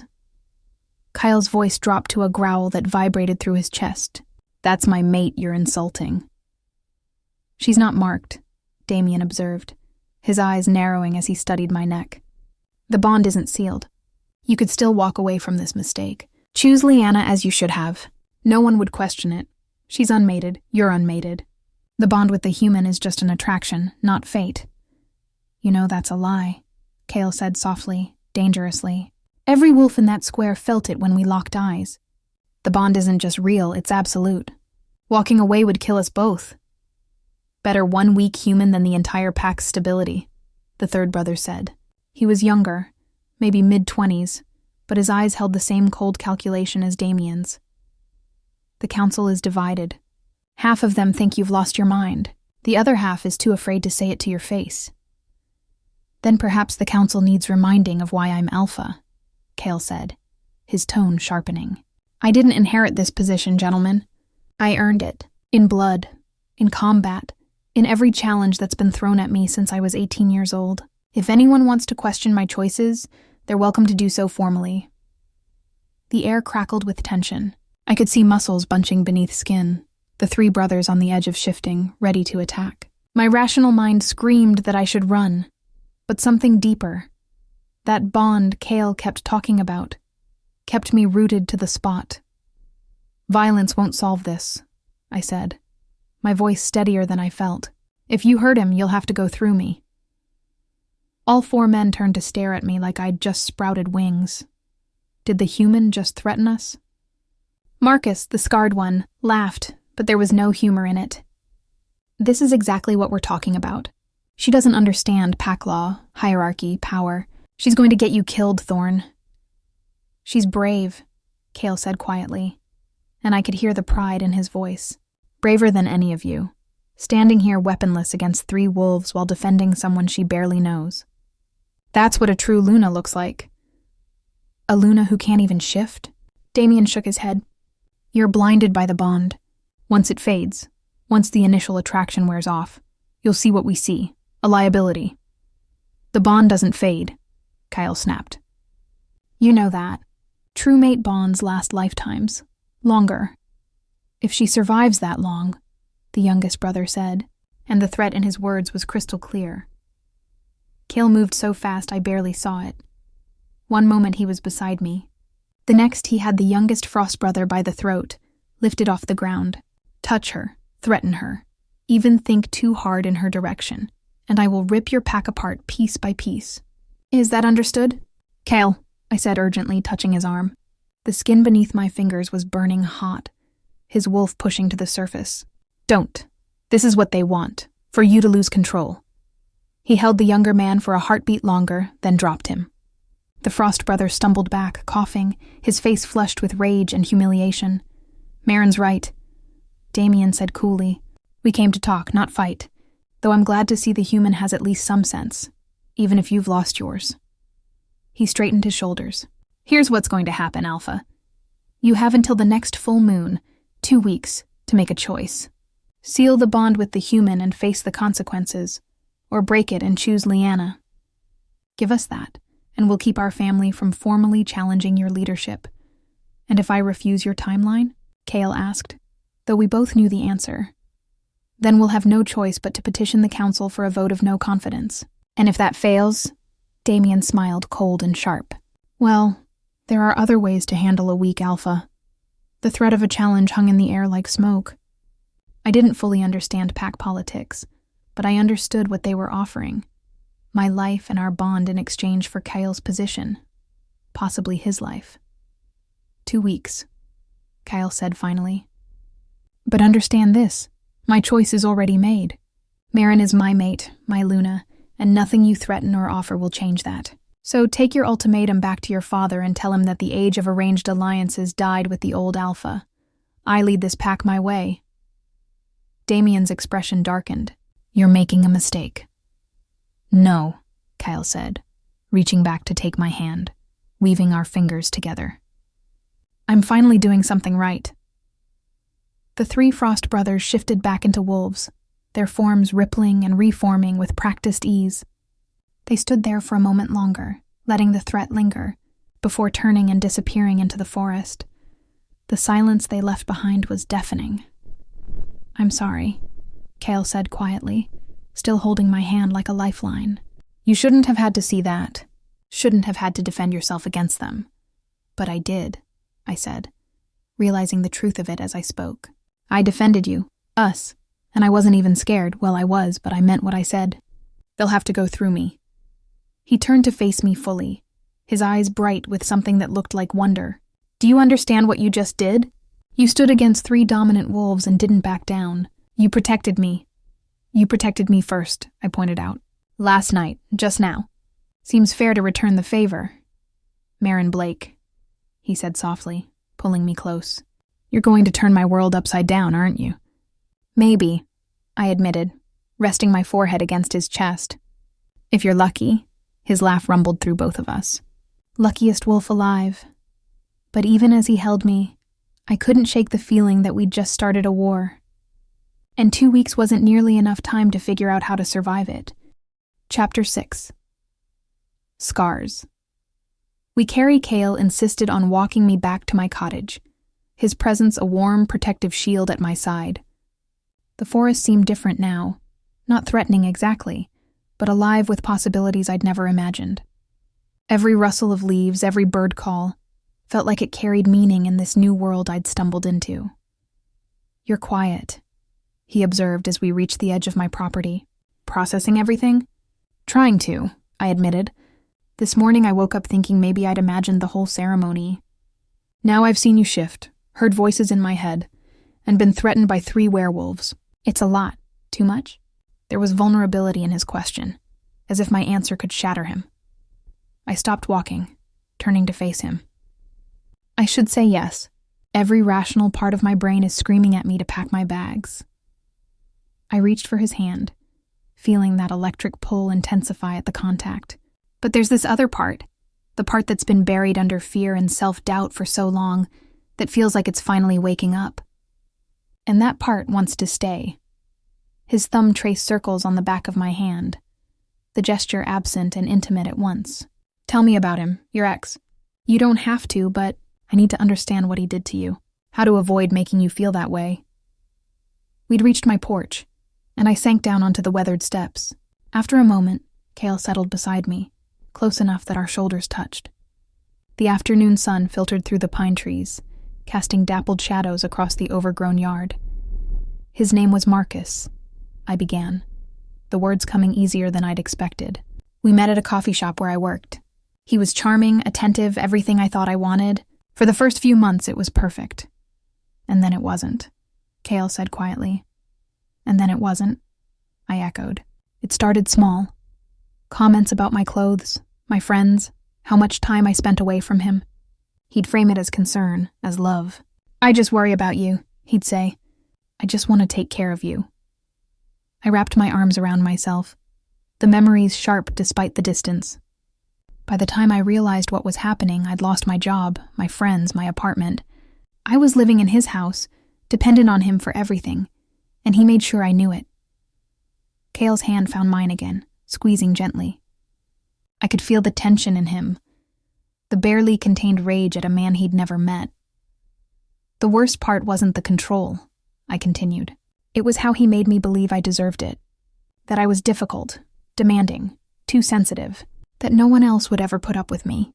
Kael's voice dropped to a growl that vibrated through his chest. That's my mate you're insulting. She's not marked, Damien observed, his eyes narrowing as he studied my neck. The bond isn't sealed. You could still walk away from this mistake. Choose Lyanna as you should have. No one would question it. She's unmated, you're unmated. The bond with the human is just an attraction, not fate. You know that's a lie, Kael said softly, dangerously. Every wolf in that square felt it when we locked eyes. The bond isn't just real, it's absolute. Walking away would kill us both. Better one weak human than the entire pack's stability, the third brother said. He was younger, maybe mid-20s, but his eyes held the same cold calculation as Damien's. The council is divided. Half of them think you've lost your mind. The other half is too afraid to say it to your face. Then perhaps the council needs reminding of why I'm alpha, Kael said, his tone sharpening. I didn't inherit this position, gentlemen. I earned it. In blood. In combat. In every challenge that's been thrown at me since I was 18 years old. If anyone wants to question my choices, they're welcome to do so formally. The air crackled with tension. I could see muscles bunching beneath skin, the three brothers on the edge of shifting, ready to attack. My rational mind screamed that I should run, but something deeper, that bond Kael kept talking about, kept me rooted to the spot. Violence won't solve this, I said, my voice steadier than I felt. If you hurt him, you'll have to go through me. All four men turned to stare at me like I'd just sprouted wings. Did the human just threaten us? Marcus, the scarred one, laughed, but there was no humor in it. This is exactly what we're talking about. She doesn't understand pack law, hierarchy, power. She's going to get you killed, Thorn. She's brave, Kael said quietly, and I could hear the pride in his voice. Braver than any of you, standing here weaponless against 3 wolves while defending someone she barely knows. That's what a true Luna looks like. A Luna who can't even shift? Damien shook his head. You're blinded by the bond. Once it fades, once the initial attraction wears off, you'll see what we see, a liability. The bond doesn't fade, Kael snapped. You know that. True mate bonds last lifetimes. Longer. If she survives that long, the youngest brother said, and the threat in his words was crystal clear. Kael moved so fast I barely saw it. One moment he was beside me. The next he had the youngest Frost brother by the throat, lifted off the ground. Touch her, threaten her, even think too hard in her direction, and I will rip your pack apart piece by piece. Is that understood? Kael, I said urgently, touching his arm. The skin beneath my fingers was burning hot, his wolf pushing to the surface. Don't. This is what they want, for you to lose control. He held the younger man for a heartbeat longer, then dropped him. The Frost brother stumbled back, coughing, his face flushed with rage and humiliation. Maren's right, Damien said coolly. We came to talk, not fight, though I'm glad to see the human has at least some sense, even if you've lost yours. He straightened his shoulders. Here's what's going to happen, Alpha. You have until the next full moon, 2 weeks, to make a choice. Seal the bond with the human and face the consequences, or break it and choose Lyanna. Give us that, and we'll keep our family from formally challenging your leadership. And if I refuse your timeline? Kael asked, though we both knew the answer. Then we'll have no choice but to petition the council for a vote of no confidence. And if that fails, Damien smiled cold and sharp. Well, there are other ways to handle a weak alpha. The threat of a challenge hung in the air like smoke. I didn't fully understand pack politics, but I understood what they were offering. My life and our bond in exchange for Kael's position. Possibly his life. 2 weeks, Kael said finally. But understand this, my choice is already made. Maren is my mate, my Luna, and nothing you threaten or offer will change that. So take your ultimatum back to your father and tell him that the age of arranged alliances died with the old alpha. I lead this pack my way. Damien's expression darkened. You're making a mistake. No, Kael said, reaching back to take my hand, weaving our fingers together. I'm finally doing something right. The 3 Frost brothers shifted back into wolves, their forms rippling and reforming with practiced ease. They stood there for a moment longer, letting the threat linger, before turning and disappearing into the forest. The silence they left behind was deafening. I'm sorry, Kael said quietly, still holding my hand like a lifeline. You shouldn't have had to see that. Shouldn't have had to defend yourself against them. But I did, I said, realizing the truth of it as I spoke. I defended you. Us. And I wasn't even scared. Well, I was, but I meant what I said. They'll have to go through me. He turned to face me fully, his eyes bright with something that looked like wonder. Do you understand what you just did? You stood against 3 dominant wolves and didn't back down. You protected me. You protected me first, I pointed out. Last night, just now. Seems fair to return the favor. Maren Blake, he said softly, pulling me close. You're going to turn my world upside down, aren't you? Maybe, I admitted, resting my forehead against his chest. If you're lucky, his laugh rumbled through both of us. Luckiest wolf alive. But even as he held me, I couldn't shake the feeling that we'd just started a war. And 2 weeks wasn't nearly enough time to figure out how to survive it. Chapter 6. Scars. Carrie Kael insisted on walking me back to my cottage, his presence a warm, protective shield at my side. The forest seemed different now, not threatening exactly, but alive with possibilities I'd never imagined. Every rustle of leaves, every bird call, felt like it carried meaning in this new world I'd stumbled into. You're quiet, he observed as we reached the edge of my property. Processing everything? Trying to, I admitted. This morning I woke up thinking maybe I'd imagined the whole ceremony. Now I've seen you shift, heard voices in my head, and been threatened by 3 werewolves. It's a lot. Too much? There was vulnerability in his question, as if my answer could shatter him. I stopped walking, turning to face him. I should say yes. Every rational part of my brain is screaming at me to pack my bags. I reached for his hand, feeling that electric pull intensify at the contact. But there's this other part, the part that's been buried under fear and self-doubt for so long, that feels like it's finally waking up. And that part wants to stay. His thumb traced circles on the back of my hand, the gesture absent and intimate at once. Tell me about him, your ex. You don't have to, but I need to understand what he did to you, how to avoid making you feel that way. We'd reached my porch, and I sank down onto the weathered steps. After a moment, Kael settled beside me, close enough that our shoulders touched. The afternoon sun filtered through the pine trees, casting dappled shadows across the overgrown yard. His name was Marcus, I began, the words coming easier than I'd expected. We met at a coffee shop where I worked. He was charming, attentive, everything I thought I wanted. For the first few months, it was perfect. And then it wasn't, Kael said quietly. And then it wasn't, I echoed. It started small. Comments about my clothes, my friends, how much time I spent away from him. He'd frame it as concern, as love. I just worry about you, he'd say. I just want to take care of you. I wrapped my arms around myself, the memories sharp despite the distance. By the time I realized what was happening, I'd lost my job, my friends, my apartment. I was living in his house, dependent on him for everything, and he made sure I knew it. Kael's hand found mine again, squeezing gently. I could feel the tension in him, the barely contained rage at a man he'd never met. The worst part wasn't the control, I continued. It was how he made me believe I deserved it, that I was difficult, demanding, too sensitive, that no one else would ever put up with me.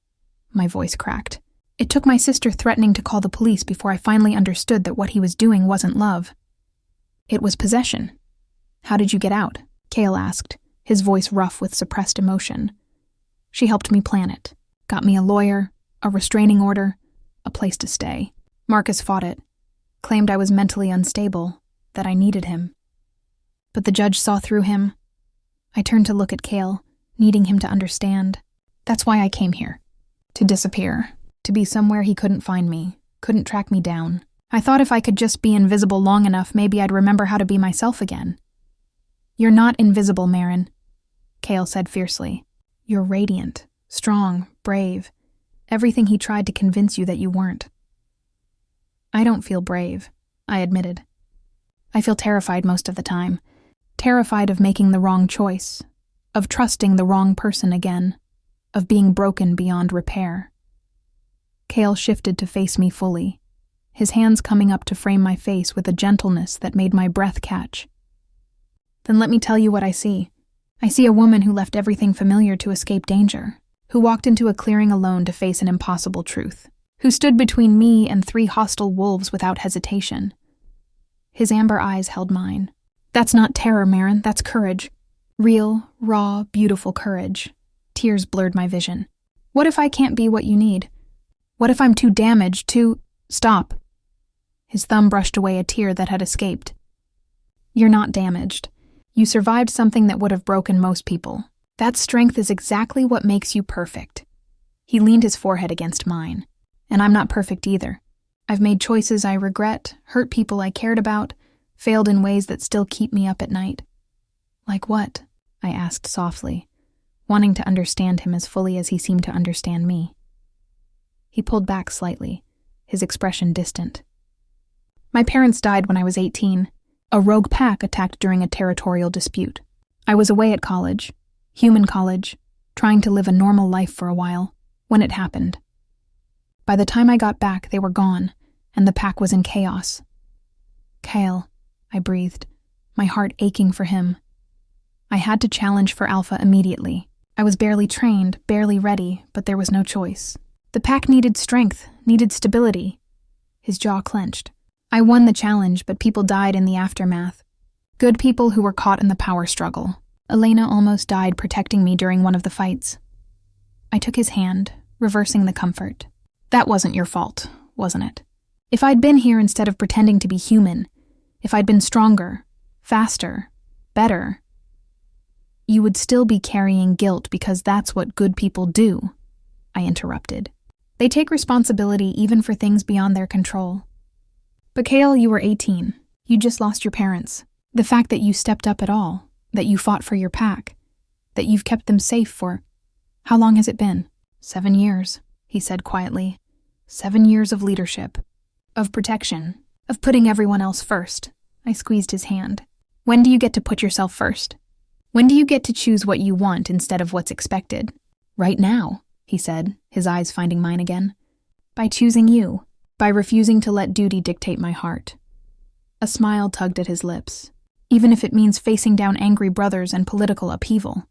My voice cracked. It took my sister threatening to call the police before I finally understood that what he was doing wasn't love. It was possession. How did you get out? Kael asked, his voice rough with suppressed emotion. She helped me plan it, got me a lawyer, a restraining order, a place to stay. Marcus fought it, claimed I was mentally unstable, that I needed him. But the judge saw through him. I turned to look at Kael, needing him to understand. That's why I came here. To disappear. To be somewhere he couldn't find me, couldn't track me down. I thought if I could just be invisible long enough, maybe I'd remember how to be myself again. You're not invisible, Maren, Kael said fiercely. You're radiant, strong, brave. Everything he tried to convince you that you weren't. I don't feel brave, I admitted. I feel terrified most of the time. Terrified of making the wrong choice, of trusting the wrong person again, of being broken beyond repair. Kael shifted to face me fully, his hands coming up to frame my face with a gentleness that made my breath catch. Then let me tell you what I see. I see a woman who left everything familiar to escape danger, who walked into a clearing alone to face an impossible truth, who stood between me and 3 hostile wolves without hesitation. His amber eyes held mine. That's not terror, Maren, that's courage. Real, raw, beautiful courage. Tears blurred my vision. What if I can't be what you need? What if I'm too damaged, Stop. His thumb brushed away a tear that had escaped. You're not damaged. You survived something that would have broken most people. That strength is exactly what makes you perfect. He leaned his forehead against mine. And I'm not perfect either. I've made choices I regret, hurt people I cared about, failed in ways that still keep me up at night. Like what? I asked softly, wanting to understand him as fully as he seemed to understand me. He pulled back slightly, his expression distant. My parents died when I was 18. A rogue pack attacked during a territorial dispute. I was away at college, human college, trying to live a normal life for a while, when it happened. By the time I got back, they were gone, and the pack was in chaos. Kael, I breathed, my heart aching for him. I had to challenge for Alpha immediately. I was barely trained, barely ready, but there was no choice. The pack needed strength, needed stability. His jaw clenched. I won the challenge, but people died in the aftermath. Good people who were caught in the power struggle. Elena almost died protecting me during one of the fights. I took his hand, reversing the comfort. That wasn't your fault, wasn't it? If I'd been here instead of pretending to be human, if I'd been stronger, faster, better, you would still be carrying guilt because that's what good people do, I interrupted. They take responsibility even for things beyond their control. But Kael, you were 18. You just lost your parents. The fact that you stepped up at all, that you fought for your pack, that you've kept them safe for... How long has it been? 7 years, he said quietly. 7 years of leadership, of protection, of putting everyone else first. I squeezed his hand. When do you get to put yourself first? When do you get to choose what you want instead of what's expected? Right now, he said, his eyes finding mine again. By choosing you, by refusing to let duty dictate my heart. A smile tugged at his lips, even if it means facing down angry brothers and political upheaval.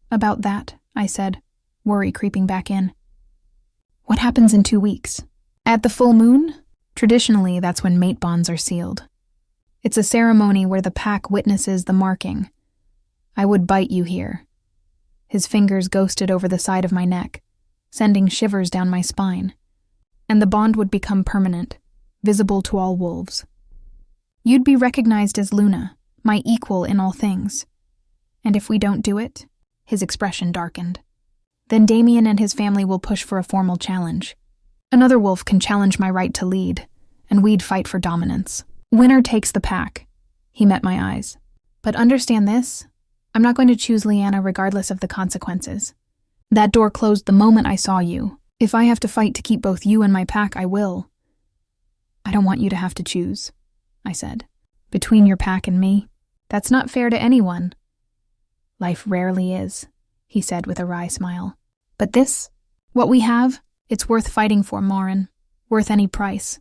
About that, I said, worry creeping back in. What happens in 2 weeks? At the full moon? Traditionally, that's when mate bonds are sealed. It's a ceremony where the pack witnesses the marking. I would bite you here. His fingers ghosted over the side of my neck, sending shivers down my spine. And the bond would become permanent, visible to all wolves. You'd be recognized as Luna, my equal in all things. And if we don't do it, his expression darkened. Then Damien and his family will push for a formal challenge. Another wolf can challenge my right to lead, and we'd fight for dominance. Winner takes the pack. He met my eyes. But understand this, I'm not going to choose Leanna regardless of the consequences. That door closed the moment I saw you. If I have to fight to keep both you and my pack, I will. I don't want you to have to choose, I said. Between your pack and me, that's not fair to anyone. Life rarely is, he said with a wry smile. But this, what we have, it's worth fighting for, Maren. Worth any price.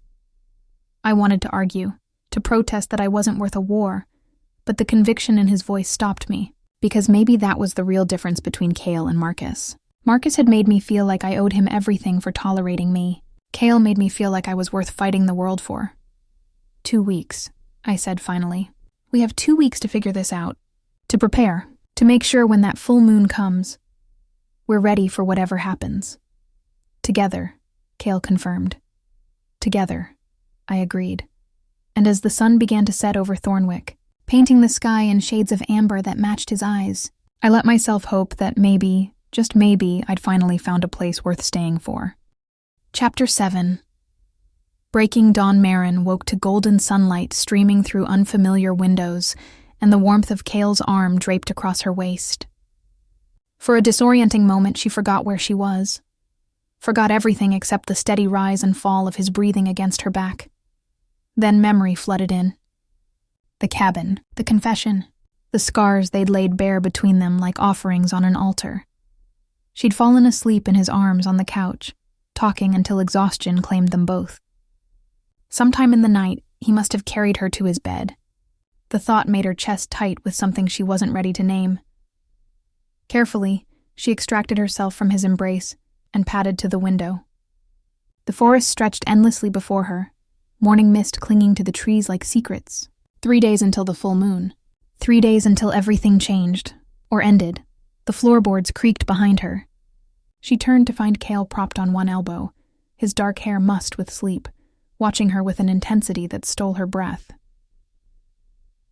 I wanted to argue, to protest that I wasn't worth a war, but the conviction in his voice stopped me, because maybe that was the real difference between Kael and Marcus. Marcus had made me feel like I owed him everything for tolerating me. Kael made me feel like I was worth fighting the world for. 2 weeks, I said finally. We have 2 weeks to figure this out, to prepare, to make sure when that full moon comes, we're ready for whatever happens. Together, Kael confirmed. Together, I agreed. And as the sun began to set over Thornwick, painting the sky in shades of amber that matched his eyes, I let myself hope that maybe, just maybe, I'd finally found a place worth staying for. Chapter 7. Breaking dawn Maren woke to golden sunlight streaming through unfamiliar windows and the warmth of Kael's arm draped across her waist. For a disorienting moment, she forgot where she was. Forgot everything except the steady rise and fall of his breathing against her back. Then memory flooded in. The cabin, the confession, the scars they'd laid bare between them like offerings on an altar. She'd fallen asleep in his arms on the couch, talking until exhaustion claimed them both. Sometime in the night, he must have carried her to his bed. The thought made her chest tight with something she wasn't ready to name. Carefully, she extracted herself from his embrace and padded to the window. The forest stretched endlessly before her, morning mist clinging to the trees like secrets. 3 days until the full moon. 3 days until everything changed, or ended. The floorboards creaked behind her. She turned to find Kael propped on one elbow, his dark hair mussed with sleep, watching her with an intensity that stole her breath.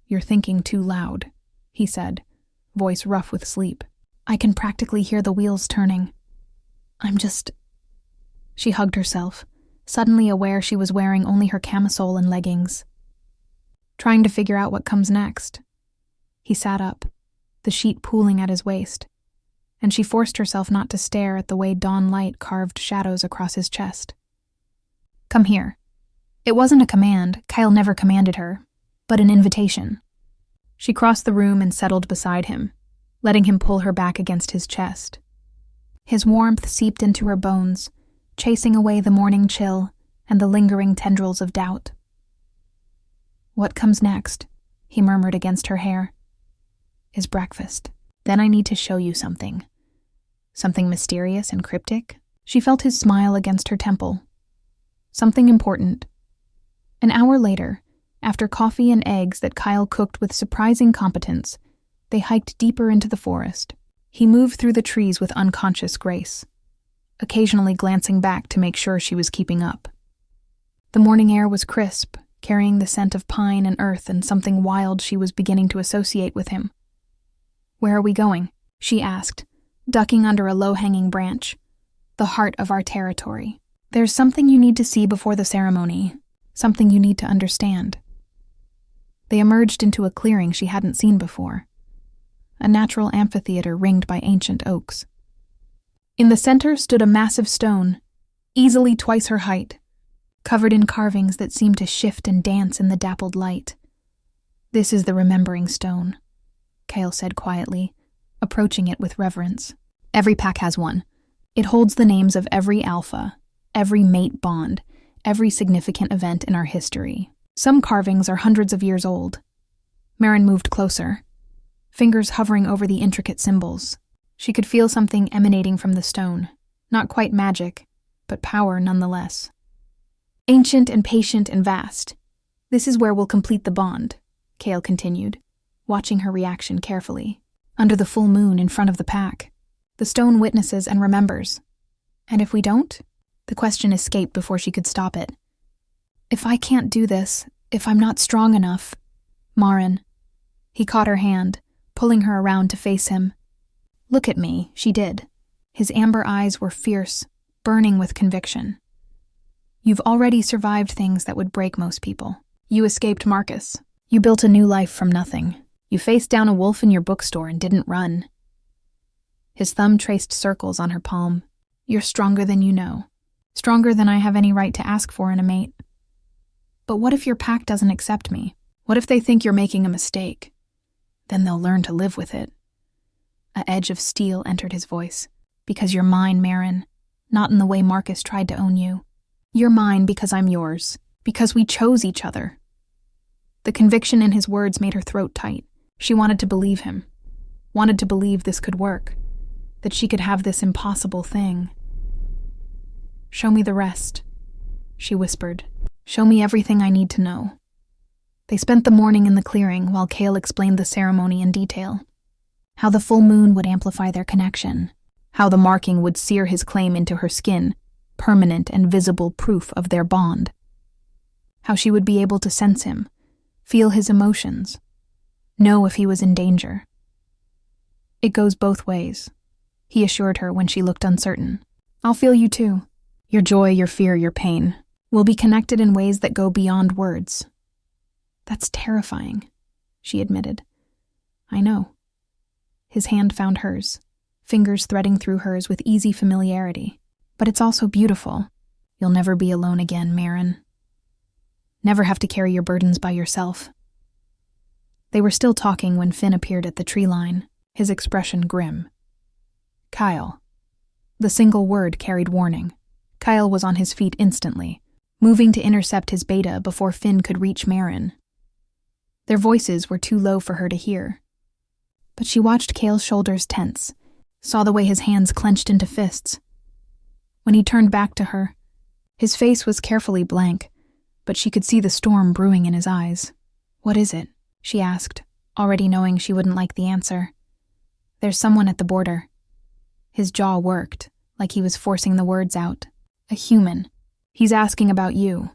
"You're thinking too loud," he said, voice rough with sleep. "I can practically hear the wheels turning. She hugged herself, suddenly aware she was wearing only her camisole and leggings. Trying to figure out what comes next. He sat up, the sheet pooling at his waist, and she forced herself not to stare at the way dawn light carved shadows across his chest. "Come here." It wasn't a command, Kael never commanded her, but an invitation. She crossed the room and settled beside him, letting him pull her back against his chest. His warmth seeped into her bones, chasing away the morning chill and the lingering tendrils of doubt. "What comes next?" he murmured against her hair. "Is breakfast. Then I need to show you something. Something mysterious and cryptic." She felt his smile against her temple. Something important. An hour later, after coffee and eggs that Kael cooked with surprising competence, they hiked deeper into the forest. He moved through the trees with unconscious grace, occasionally glancing back to make sure she was keeping up. The morning air was crisp, carrying the scent of pine and earth and something wild she was beginning to associate with him. "Where are we going?" she asked, ducking under a low-hanging branch. "The heart of our territory. There's something you need to see before the ceremony, something you need to understand." They emerged into a clearing she hadn't seen before, a natural amphitheater ringed by ancient oaks. In the center stood a massive stone, easily twice her height, covered in carvings that seemed to shift and dance in the dappled light. "This is the remembering stone," Kael said quietly, approaching it with reverence. "Every pack has one. It holds the names of every alpha, every mate bond, every significant event in our history. Some carvings are hundreds of years old." Maren moved closer, fingers hovering over the intricate symbols. She could feel something emanating from the stone, not quite magic, but power nonetheless. "Ancient and patient and vast. This is where we'll complete the bond," Kael continued, watching her reaction carefully. "Under the full moon in front of the pack. The stone witnesses and remembers. And if we don't?" The question escaped before she could stop it. "If I can't do this, if I'm not strong enough, Maren." He caught her hand, pulling her around to face him. "Look at me," she did. His amber eyes were fierce, burning with conviction. "You've already survived things that would break most people. You escaped Marcus. You built a new life from nothing. You faced down a wolf in your bookstore and didn't run." His thumb traced circles on her palm. "You're stronger than you know. Stronger than I have any right to ask for in a mate. But what if your pack doesn't accept me? What if they think you're making a mistake? Then they'll learn to live with it." A edge of steel entered his voice. "Because you're mine, Maren. Not in the way Marcus tried to own you. You're mine because I'm yours. Because we chose each other." The conviction in his words made her throat tight. She wanted to believe him. Wanted to believe this could work. That she could have this impossible thing. "Show me the rest," she whispered. "Show me everything I need to know." They spent the morning in the clearing while Kael explained the ceremony in detail. How the full moon would amplify their connection. How the marking would sear his claim into her skin, permanent and visible proof of their bond. How she would be able to sense him, feel his emotions, know if he was in danger. "It goes both ways," he assured her when she looked uncertain. "I'll feel you too. Your joy, your fear, your pain. We'll be connected in ways that go beyond words." "That's terrifying," she admitted. "I know." His hand found hers, fingers threading through hers with easy familiarity. "But it's also beautiful. You'll never be alone again, Maren. Never have to carry your burdens by yourself." They were still talking when Finn appeared at the tree line, his expression grim. "Kael." The single word carried warning. Kael was on his feet instantly, moving to intercept his beta before Finn could reach Maren. Their voices were too low for her to hear. But she watched Kael's shoulders tense, saw the way his hands clenched into fists. When he turned back to her, his face was carefully blank, but she could see the storm brewing in his eyes. "What is it?" she asked, already knowing she wouldn't like the answer. "There's someone at the border." His jaw worked, like he was forcing the words out. "A human. He's asking about you."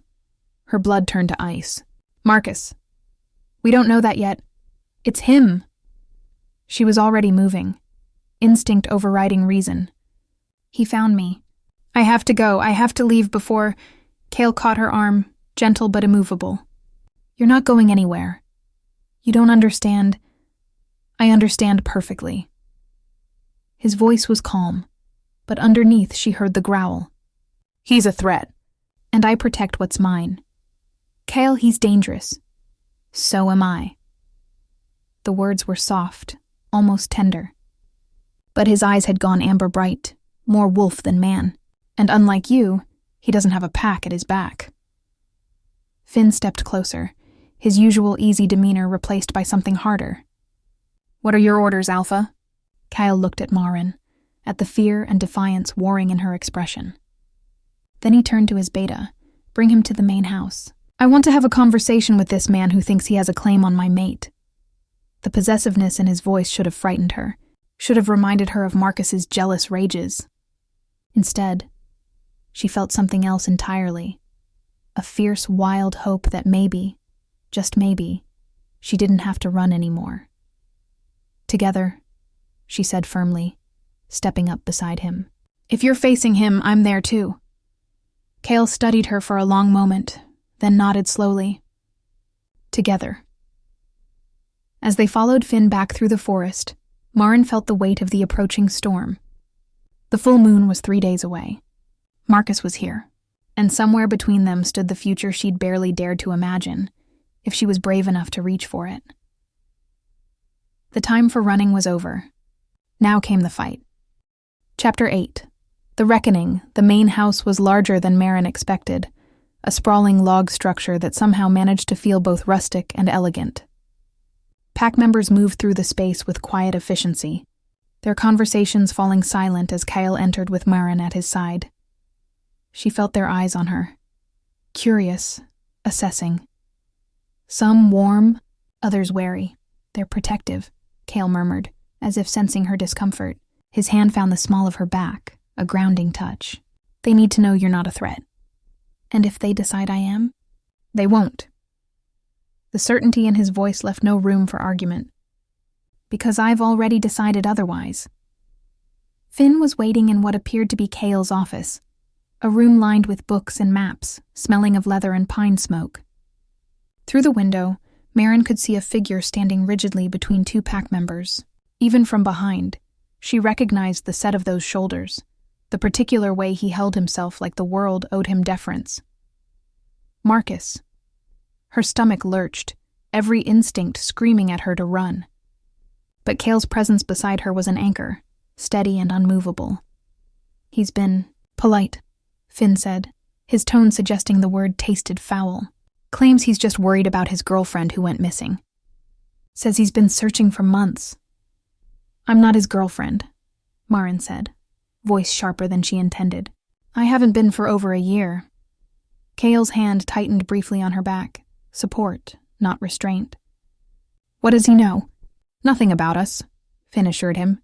Her blood turned to ice. "Marcus. We don't know that yet. It's him." She was already moving, instinct overriding reason. "He found me. I have to go. I have to leave before—" Kael caught her arm, gentle but immovable. "You're not going anywhere. You don't understand." "I understand perfectly." His voice was calm, but underneath she heard the growl. "He's a threat, and I protect what's mine. Kael, he's dangerous. So am I." The words were soft, almost tender. But his eyes had gone amber bright, more wolf than man, and unlike you, he doesn't have a pack at his back. Finn stepped closer, his usual easy demeanor replaced by something harder. "What are your orders, Alpha?" Kael looked at Maren, at the fear and defiance warring in her expression. Then he turned to his beta, "Bring him to the main house. I want to have a conversation with this man who thinks he has a claim on my mate." The possessiveness in his voice should have frightened her, should have reminded her of Marcus's jealous rages. Instead, she felt something else entirely, a fierce, wild hope that maybe, just maybe, she didn't have to run anymore. "Together," she said firmly, stepping up beside him. "If you're facing him, I'm there too." Kael studied her for a long moment, then nodded slowly. "Together." As they followed Finn back through the forest, Maren felt the weight of the approaching storm. The full moon was 3 days away. Marcus was here, and somewhere between them stood the future she'd barely dared to imagine, if she was brave enough to reach for it. The time for running was over. Now came the fight. Chapter 8. The Reckoning. The main house was larger than Maren expected, a sprawling log structure that somehow managed to feel both rustic and elegant. Pack members moved through the space with quiet efficiency, their conversations falling silent as Kael entered with Maren at his side. She felt their eyes on her, curious, assessing. Some warm, others wary. "They're protective," Kael murmured, as if sensing her discomfort. His hand found the small of her back, a grounding touch. "They need to know you're not a threat. And if they decide I am?" "They won't." The certainty in his voice left no room for argument. "Because I've already decided otherwise." Finn was waiting in what appeared to be Kael's office, a room lined with books and maps, smelling of leather and pine smoke. Through the window, Maren could see a figure standing rigidly between two pack members. Even from behind, she recognized the set of those shoulders, the particular way he held himself like the world owed him deference. Marcus. Her stomach lurched, every instinct screaming at her to run. But Kael's presence beside her was an anchor, steady and unmovable. "He's been polite," Finn said, his tone suggesting the word tasted foul. "Claims he's just worried about his girlfriend who went missing. Says he's been searching for months." "I'm not his girlfriend," Maren said, voice sharper than she intended. "I haven't been for over a year." Kael's hand tightened briefly on her back, support, not restraint. "What does he know?" "Nothing about us," Finn assured him.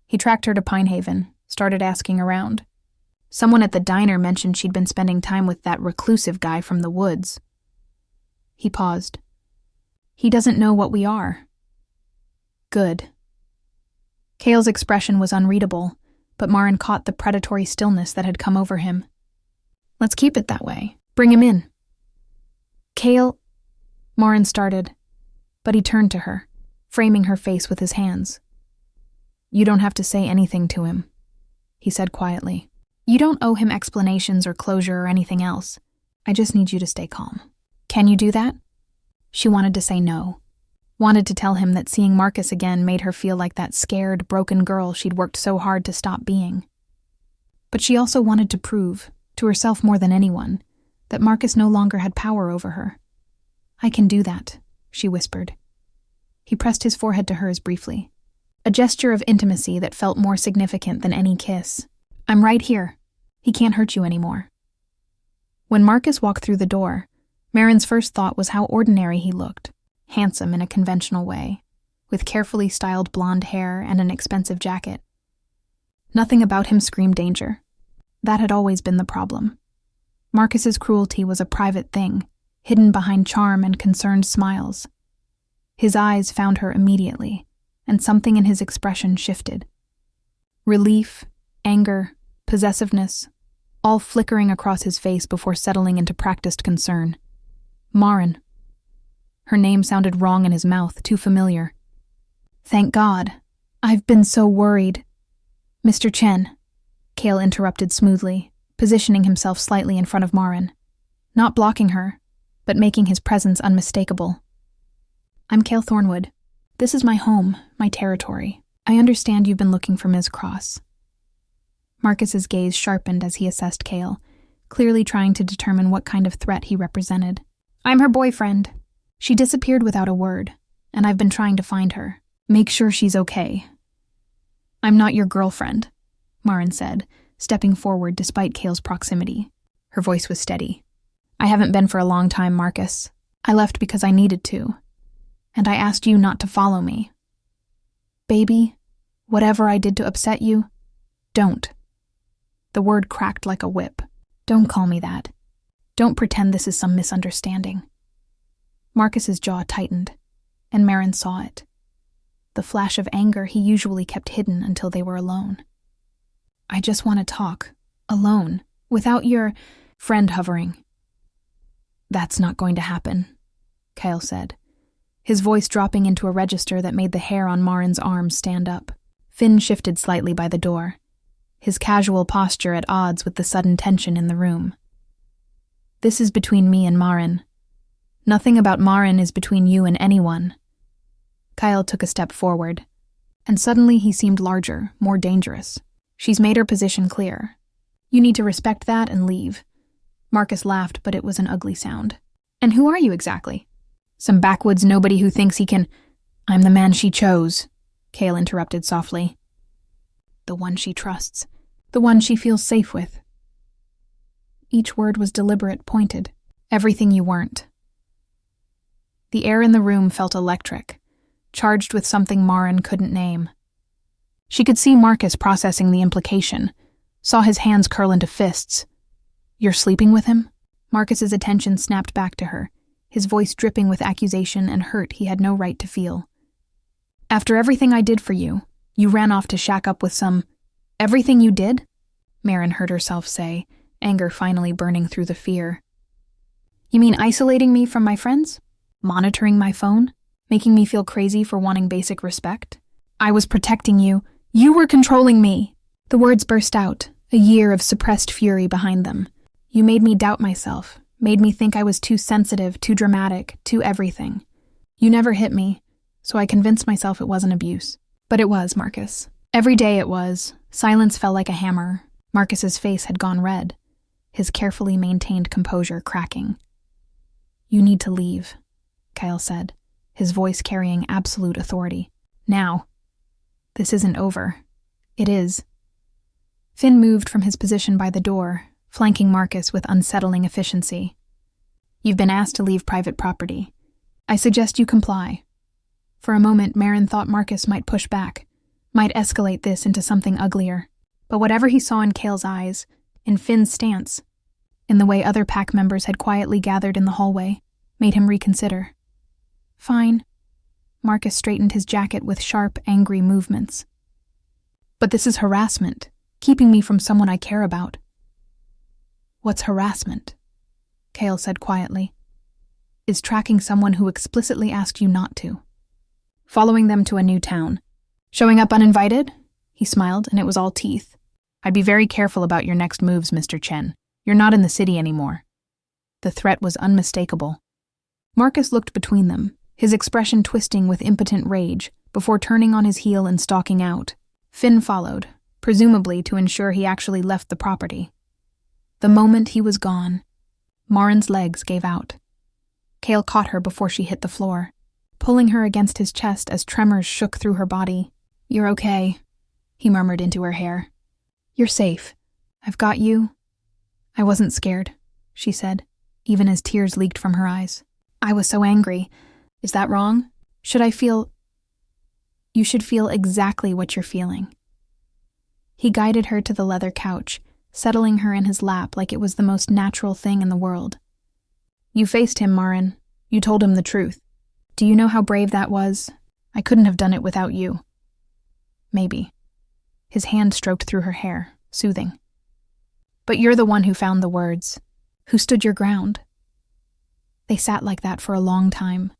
He tracked her to Pinehaven, started asking around. Someone at the diner mentioned she'd been spending time with that reclusive guy from the woods. He paused. "He doesn't know what we are." "Good." Kael's expression was unreadable, but Maren caught the predatory stillness that had come over him. "Let's keep it that way. Bring him in." "Kael," Maren started, but he turned to her, framing her face with his hands. "You don't have to say anything to him," he said quietly. "You don't owe him explanations or closure or anything else. I just need you to stay calm." "Can you do that?" She wanted to say no. Wanted to tell him that seeing Marcus again made her feel like that scared, broken girl she'd worked so hard to stop being. But she also wanted to prove, to herself more than anyone, that Marcus no longer had power over her. "I can do that," she whispered. He pressed his forehead to hers briefly, a gesture of intimacy that felt more significant than any kiss. "I'm right here. He can't hurt you anymore." When Marcus walked through the door, Maren's first thought was how ordinary he looked, handsome in a conventional way, with carefully styled blonde hair and an expensive jacket. Nothing about him screamed danger. That had always been the problem. Marcus's cruelty was a private thing, hidden behind charm and concerned smiles. His eyes found her immediately, and something in his expression shifted. Relief, anger, possessiveness, all flickering across his face before settling into practiced concern. Maren. Her name sounded wrong in his mouth, too familiar. Thank God. I've been so worried. Mr. Chen, Kael interrupted smoothly, positioning himself slightly in front of Maren, not blocking her, but making his presence unmistakable. I'm Kael Thornwood. This is my home, my territory. I understand you've been looking for Ms. Cross. Marcus's gaze sharpened as he assessed Kael, clearly trying to determine what kind of threat he represented. I'm her boyfriend. She disappeared without a word, and I've been trying to find her. Make sure she's okay. I'm not your girlfriend, Maren said, stepping forward despite Kael's proximity. Her voice was steady. I haven't been for a long time, Marcus. I left because I needed to. And I asked you not to follow me. Baby, whatever I did to upset you, don't. The word cracked like a whip. Don't call me that. Don't pretend this is some misunderstanding. Marcus's jaw tightened, and Maren saw it. The flash of anger he usually kept hidden until they were alone. I just want to talk, alone, without your friend hovering. That's not going to happen, Kael said, his voice dropping into a register that made the hair on Maren's arms stand up. Finn shifted slightly by the door, his casual posture at odds with the sudden tension in the room. This is between me and Maren. Nothing about Maren is between you and anyone. Kael took a step forward, and suddenly he seemed larger, more dangerous. She's made her position clear. You need to respect that and leave. Marcus laughed, but it was an ugly sound. And who are you exactly? Some backwoods nobody who thinks he can— I'm the man she chose, Kael interrupted softly. The one she trusts. The one she feels safe with. Each word was deliberate, pointed. Everything you weren't. The air in the room felt electric, charged with something Maren couldn't name. She could see Marcus processing the implication, saw his hands curl into fists. You're sleeping with him? Marcus's attention snapped back to her, his voice dripping with accusation and hurt he had no right to feel. After everything I did for you, you ran off to shack up with some— Everything you did? Maren heard herself say, anger finally burning through the fear. You mean isolating me from my friends? Monitoring my phone? Making me feel crazy for wanting basic respect? I was protecting you. You were controlling me. The words burst out, a year of suppressed fury behind them. You made me doubt myself, made me think I was too sensitive, too dramatic, too everything. You never hit me, so I convinced myself it wasn't abuse. But it was, Marcus. Every day it was. Silence fell like a hammer. Marcus's face had gone red, his carefully maintained composure cracking. You need to leave, Kael said, his voice carrying absolute authority. Now. This isn't over. It is. Finn moved from his position by the door, flanking Marcus with unsettling efficiency. You've been asked to leave private property. I suggest you comply. For a moment, Maren thought Marcus might push back, might escalate this into something uglier. But whatever he saw in Kael's eyes, in Finn's stance, in the way other pack members had quietly gathered in the hallway, made him reconsider. Fine. Marcus straightened his jacket with sharp, angry movements. But this is harassment, keeping me from someone I care about. What's harassment? Kael said quietly. Is tracking someone who explicitly asked you not to. Following them to a new town. Showing up uninvited? He smiled, and it was all teeth. I'd be very careful about your next moves, Mr. Chen. You're not in the city anymore. The threat was unmistakable. Marcus looked between them, his expression twisting with impotent rage, before turning on his heel and stalking out. Finn followed, presumably to ensure he actually left the property. The moment he was gone, Maren's legs gave out. Kael caught her before she hit the floor, pulling her against his chest as tremors shook through her body. You're okay, he murmured into her hair. You're safe. I've got you. I wasn't scared, she said, even as tears leaked from her eyes. I was so angry. Is that wrong? Should I feel... You should feel exactly what you're feeling. He guided her to the leather couch, settling her in his lap like it was the most natural thing in the world. You faced him, Maren. You told him the truth. Do you know how brave that was? I couldn't have done it without you. Maybe. His hand stroked through her hair, soothing. But you're the one who found the words, who stood your ground. They sat like that for a long time,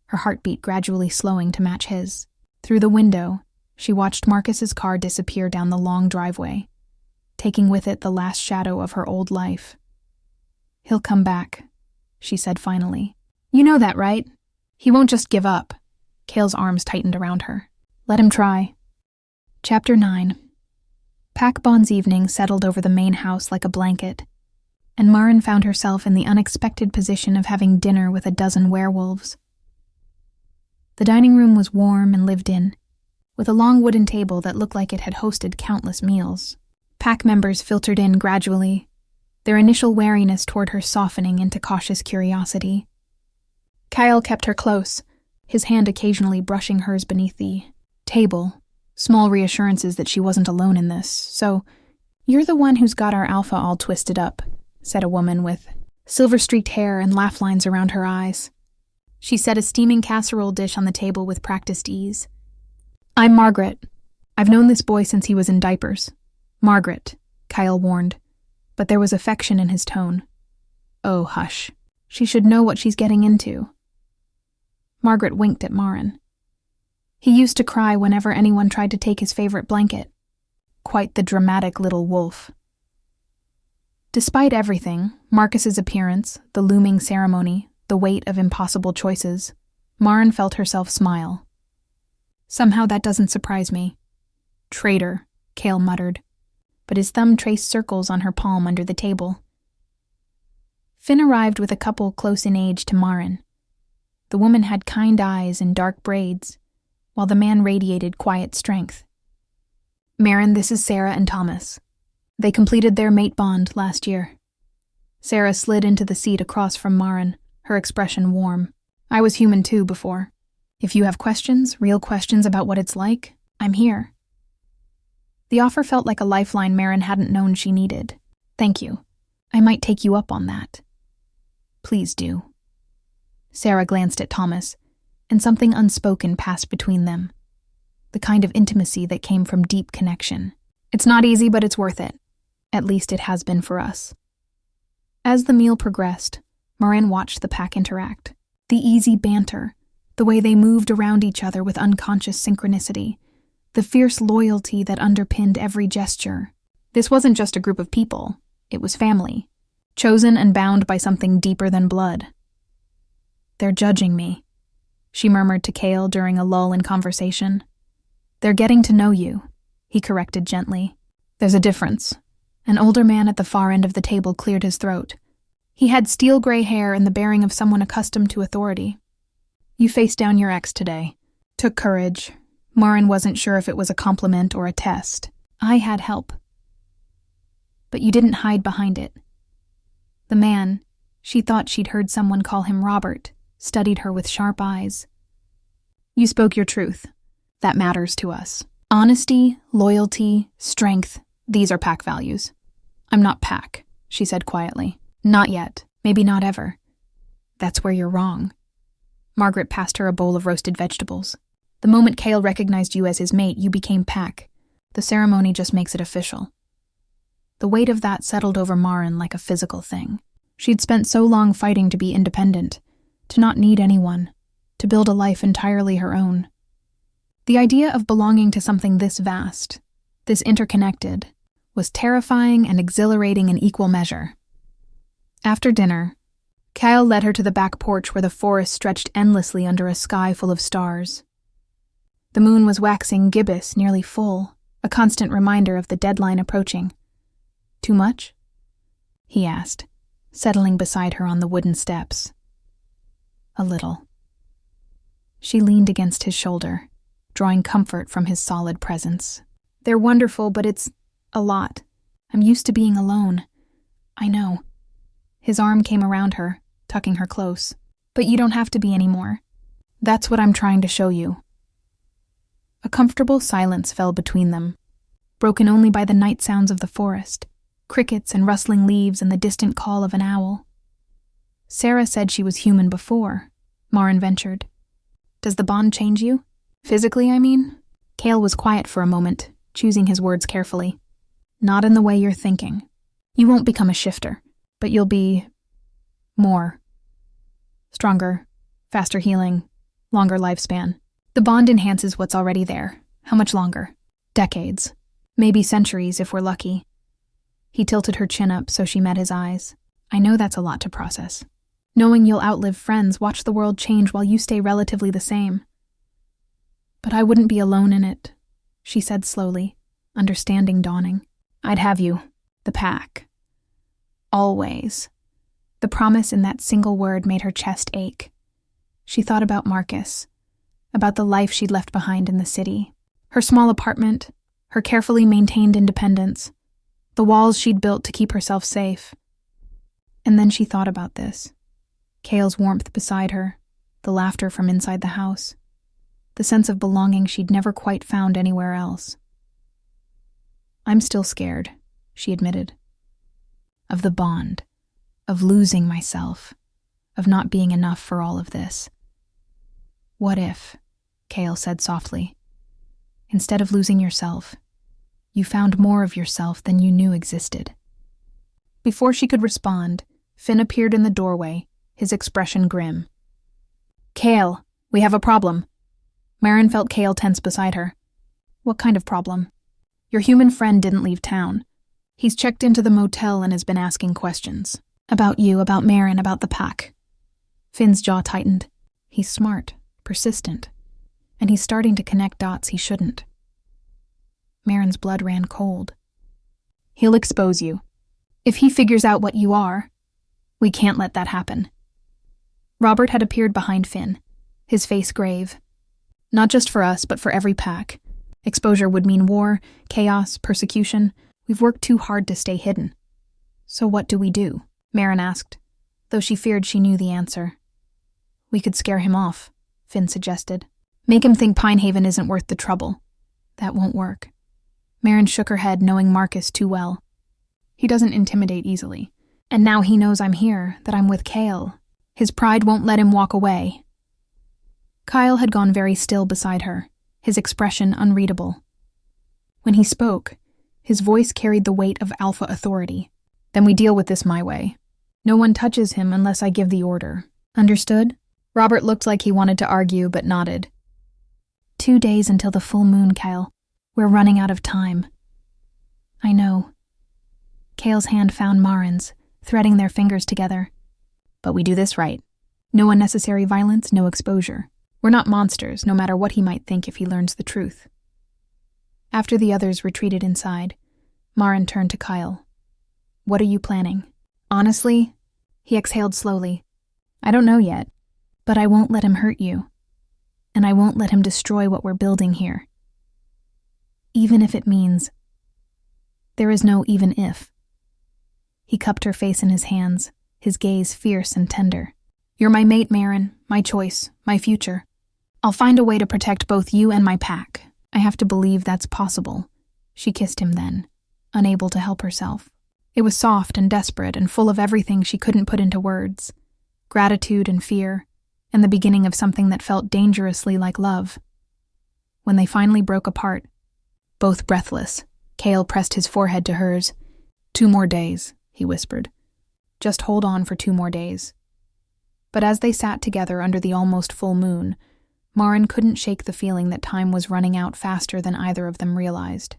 her heartbeat gradually slowing to match his. Through the window, she watched Marcus's car disappear down the long driveway, taking with it the last shadow of her old life. He'll come back, she said finally. You know that, right? He won't just give up. Kael's arms tightened around her. Let him try. Chapter 9. Pack Bond's evening settled over the main house like a blanket, and Maren found herself in the unexpected position of having dinner with a dozen werewolves. The dining room was warm and lived in, with a long wooden table that looked like it had hosted countless meals. Pack members filtered in gradually, their initial wariness toward her softening into cautious curiosity. Kael kept her close, his hand occasionally brushing hers beneath the table, small reassurances that she wasn't alone in this. So, you're the one who's got our alpha all twisted up, said a woman with silver-streaked hair and laugh lines around her eyes. She set a steaming casserole dish on the table with practiced ease. I'm Margaret. I've known this boy since he was in diapers. Margaret, Kael warned, but there was affection in his tone. Oh, hush. She should know what she's getting into. Margaret winked at Maren. He used to cry whenever anyone tried to take his favorite blanket. Quite the dramatic little wolf. Despite everything, Marcus's appearance, the looming ceremony, the weight of impossible choices, Maren felt herself smile. Somehow that doesn't surprise me. Traitor, Kael muttered, but his thumb traced circles on her palm under the table. Finn arrived with a couple close in age to Maren. The woman had kind eyes and dark braids, while the man radiated quiet strength. Maren, this is Sarah and Thomas. They completed their mate bond last year. Sarah slid into the seat across from Maren, her expression warm. I was human too before. If you have questions, real questions about what it's like, I'm here. The offer felt like a lifeline Maren hadn't known she needed. Thank you. I might take you up on that. Please do. Sarah glanced at Thomas, and something unspoken passed between them. The kind of intimacy that came from deep connection. It's not easy, but it's worth it. At least it has been for us. As the meal progressed, Maren watched the pack interact. The easy banter, the way they moved around each other with unconscious synchronicity, the fierce loyalty that underpinned every gesture. This wasn't just a group of people, it was family, chosen and bound by something deeper than blood. They're judging me, she murmured to Kael during a lull in conversation. They're getting to know you, he corrected gently. There's a difference. An older man at the far end of the table cleared his throat. He had steel gray hair and the bearing of someone accustomed to authority. You faced down your ex today. Took courage. Maren wasn't sure if it was a compliment or a test. I had help. But you didn't hide behind it. The man, she thought she'd heard someone call him Robert, studied her with sharp eyes. You spoke your truth. That matters to us. Honesty, loyalty, strength, these are pack values. I'm not pack, she said quietly. Not yet. Maybe not ever. That's where you're wrong. Margaret passed her a bowl of roasted vegetables. The moment Kael recognized you as his mate, you became pack. The ceremony just makes it official. The weight of that settled over Maren like a physical thing. She'd spent so long fighting to be independent, to not need anyone, to build a life entirely her own. The idea of belonging to something this vast, this interconnected, was terrifying and exhilarating in equal measure. After dinner, Kael led her to the back porch where the forest stretched endlessly under a sky full of stars. The moon was waxing gibbous, nearly full, a constant reminder of the deadline approaching. Too much? He asked, settling beside her on the wooden steps. A little. She leaned against his shoulder, drawing comfort from his solid presence. They're wonderful, but it's a lot. I'm used to being alone. I know. His arm came around her, tucking her close. But you don't have to be anymore. That's what I'm trying to show you. A comfortable silence fell between them, broken only by the night sounds of the forest, crickets and rustling leaves and the distant call of an owl. Sarah said she was human before, Maren ventured. Does the bond change you? Physically, I mean? Kael was quiet for a moment, choosing his words carefully. Not in the way you're thinking. You won't become a shifter, but you'll be more. Stronger, faster healing, longer lifespan. The bond enhances what's already there. How much longer? Decades. Maybe centuries if we're lucky. He tilted her chin up so she met his eyes. I know that's a lot to process. Knowing you'll outlive friends, watch the world change while you stay relatively the same. But I wouldn't be alone in it, she said slowly, understanding dawning. I'd have you, the pack. Always. The promise in that single word made her chest ache. She thought about Marcus, about the life she'd left behind in the city, her small apartment, her carefully maintained independence, the walls she'd built to keep herself safe. And then she thought about this. Kael's warmth beside her, the laughter from inside the house, the sense of belonging she'd never quite found anywhere else. I'm still scared, she admitted. Of the bond, of losing myself, of not being enough for all of this. What if, Kael said softly, instead of losing yourself, you found more of yourself than you knew existed? Before she could respond, Finn appeared in the doorway, his expression grim. Kael, we have a problem. Maren felt Kael tense beside her. What kind of problem? Your human friend didn't leave town. He's checked into the motel and has been asking questions. About you, about Maren, about the pack. Finn's jaw tightened. He's smart, persistent, and he's starting to connect dots he shouldn't. Maren's blood ran cold. He'll expose you. If he figures out what you are, we can't let that happen. Robert had appeared behind Finn, his face grave. Not just for us, but for every pack. Exposure would mean war, chaos, persecution. We've worked too hard to stay hidden. So what do we do? Maren asked, though she feared she knew the answer. We could scare him off, Finn suggested. Make him think Pinehaven isn't worth the trouble. That won't work. Maren shook her head, knowing Marcus too well. He doesn't intimidate easily. And now he knows I'm here, that I'm with Kael. His pride won't let him walk away. Kyle had gone very still beside her, his expression unreadable. When he spoke, his voice carried the weight of alpha authority. Then we deal with this my way. No one touches him unless I give the order. Understood? Robert looked like he wanted to argue, but nodded. 2 days until the full moon, Kael. We're running out of time. I know. Kael's hand found Maren's, threading their fingers together. But we do this right. No unnecessary violence, no exposure. We're not monsters, no matter what he might think if he learns the truth. After the others retreated inside, Maren turned to Kael. What are you planning? Honestly, he exhaled slowly. I don't know yet, but I won't let him hurt you. And I won't let him destroy what we're building here. Even if it means... There is no even if. He cupped her face in his hands, his gaze fierce and tender. You're my mate, Maren, my choice, my future. I'll find a way to protect both you and my pack. I have to believe that's possible. She kissed him then, unable to help herself. It was soft and desperate and full of everything she couldn't put into words. Gratitude and fear, and the beginning of something that felt dangerously like love. When they finally broke apart, both breathless, Kael pressed his forehead to hers. 2 more days, he whispered. Just hold on for 2 more days. But as they sat together under the almost full moon, Maren couldn't shake the feeling that time was running out faster than either of them realized.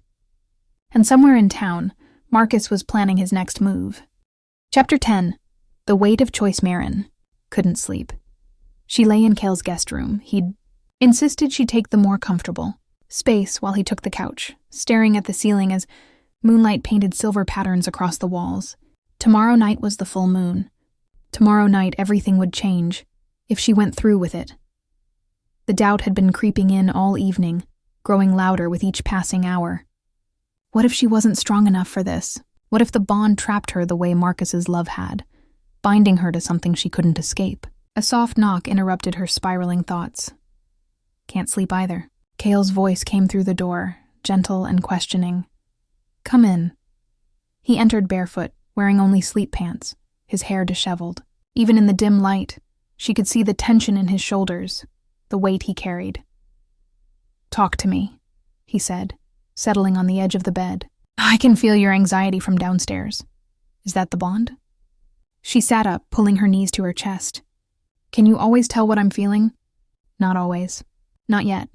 And somewhere in town, Marcus was planning his next move. Chapter 10. The Weight of Choice. Maren couldn't sleep. She lay in Kael's guest room. He'd insisted she take the more comfortable space while he took the couch, staring at the ceiling as moonlight painted silver patterns across the walls. Tomorrow night was the full moon. Tomorrow night everything would change, if she went through with it. The doubt had been creeping in all evening, growing louder with each passing hour. What if she wasn't strong enough for this? What if the bond trapped her the way Marcus's love had? binding her to something she couldn't escape. A soft knock interrupted her spiraling thoughts. Can't sleep either. Kael's voice came through the door, gentle and questioning. Come in. He entered barefoot, wearing only sleep pants, his hair disheveled. Even in the dim light, she could see the tension in his shoulders, the weight he carried. Talk to me, he said, settling on the edge of the bed. I can feel your anxiety from downstairs. Is that the bond? She sat up, pulling her knees to her chest. Can you always tell what I'm feeling? Not always. Not yet.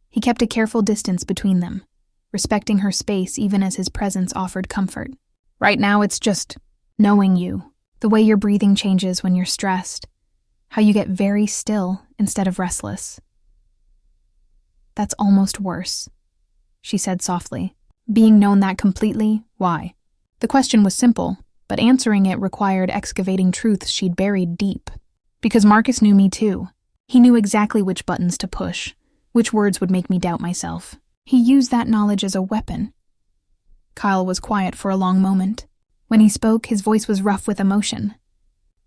He kept a careful distance between them, respecting her space even as his presence offered comfort. Right now it's just knowing you, the way your breathing changes when you're stressed, how you get very still instead of restless. That's almost worse, she said softly. Being known that completely, why? The question was simple, but answering it required excavating truths she'd buried deep. Because Marcus knew me too. He knew exactly which buttons to push, which words would make me doubt myself. He used that knowledge as a weapon. Kael was quiet for a long moment. When he spoke, his voice was rough with emotion.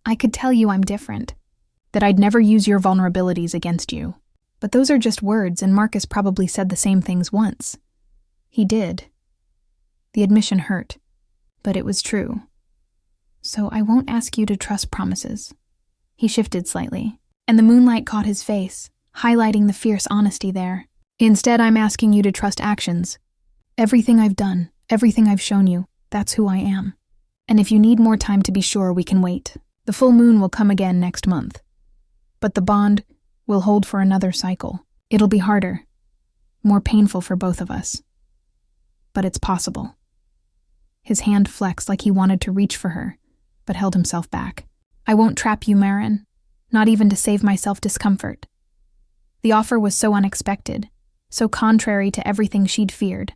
I could tell you I'm different, that I'd never use your vulnerabilities against you. But those are just words, and Marcus probably said the same things once. He did. The admission hurt, but it was true. So I won't ask you to trust promises. He shifted slightly, and the moonlight caught his face, highlighting the fierce honesty there. Instead, I'm asking you to trust actions. Everything I've done, everything I've shown you, that's who I am. And if you need more time to be sure, we can wait. The full moon will come again next month. But the bond will hold for another cycle. It'll be harder, more painful for both of us. But it's possible. His hand flexed like he wanted to reach for her, but held himself back. I won't trap you, Maren, not even to save myself discomfort. The offer was so unexpected, so contrary to everything she'd feared,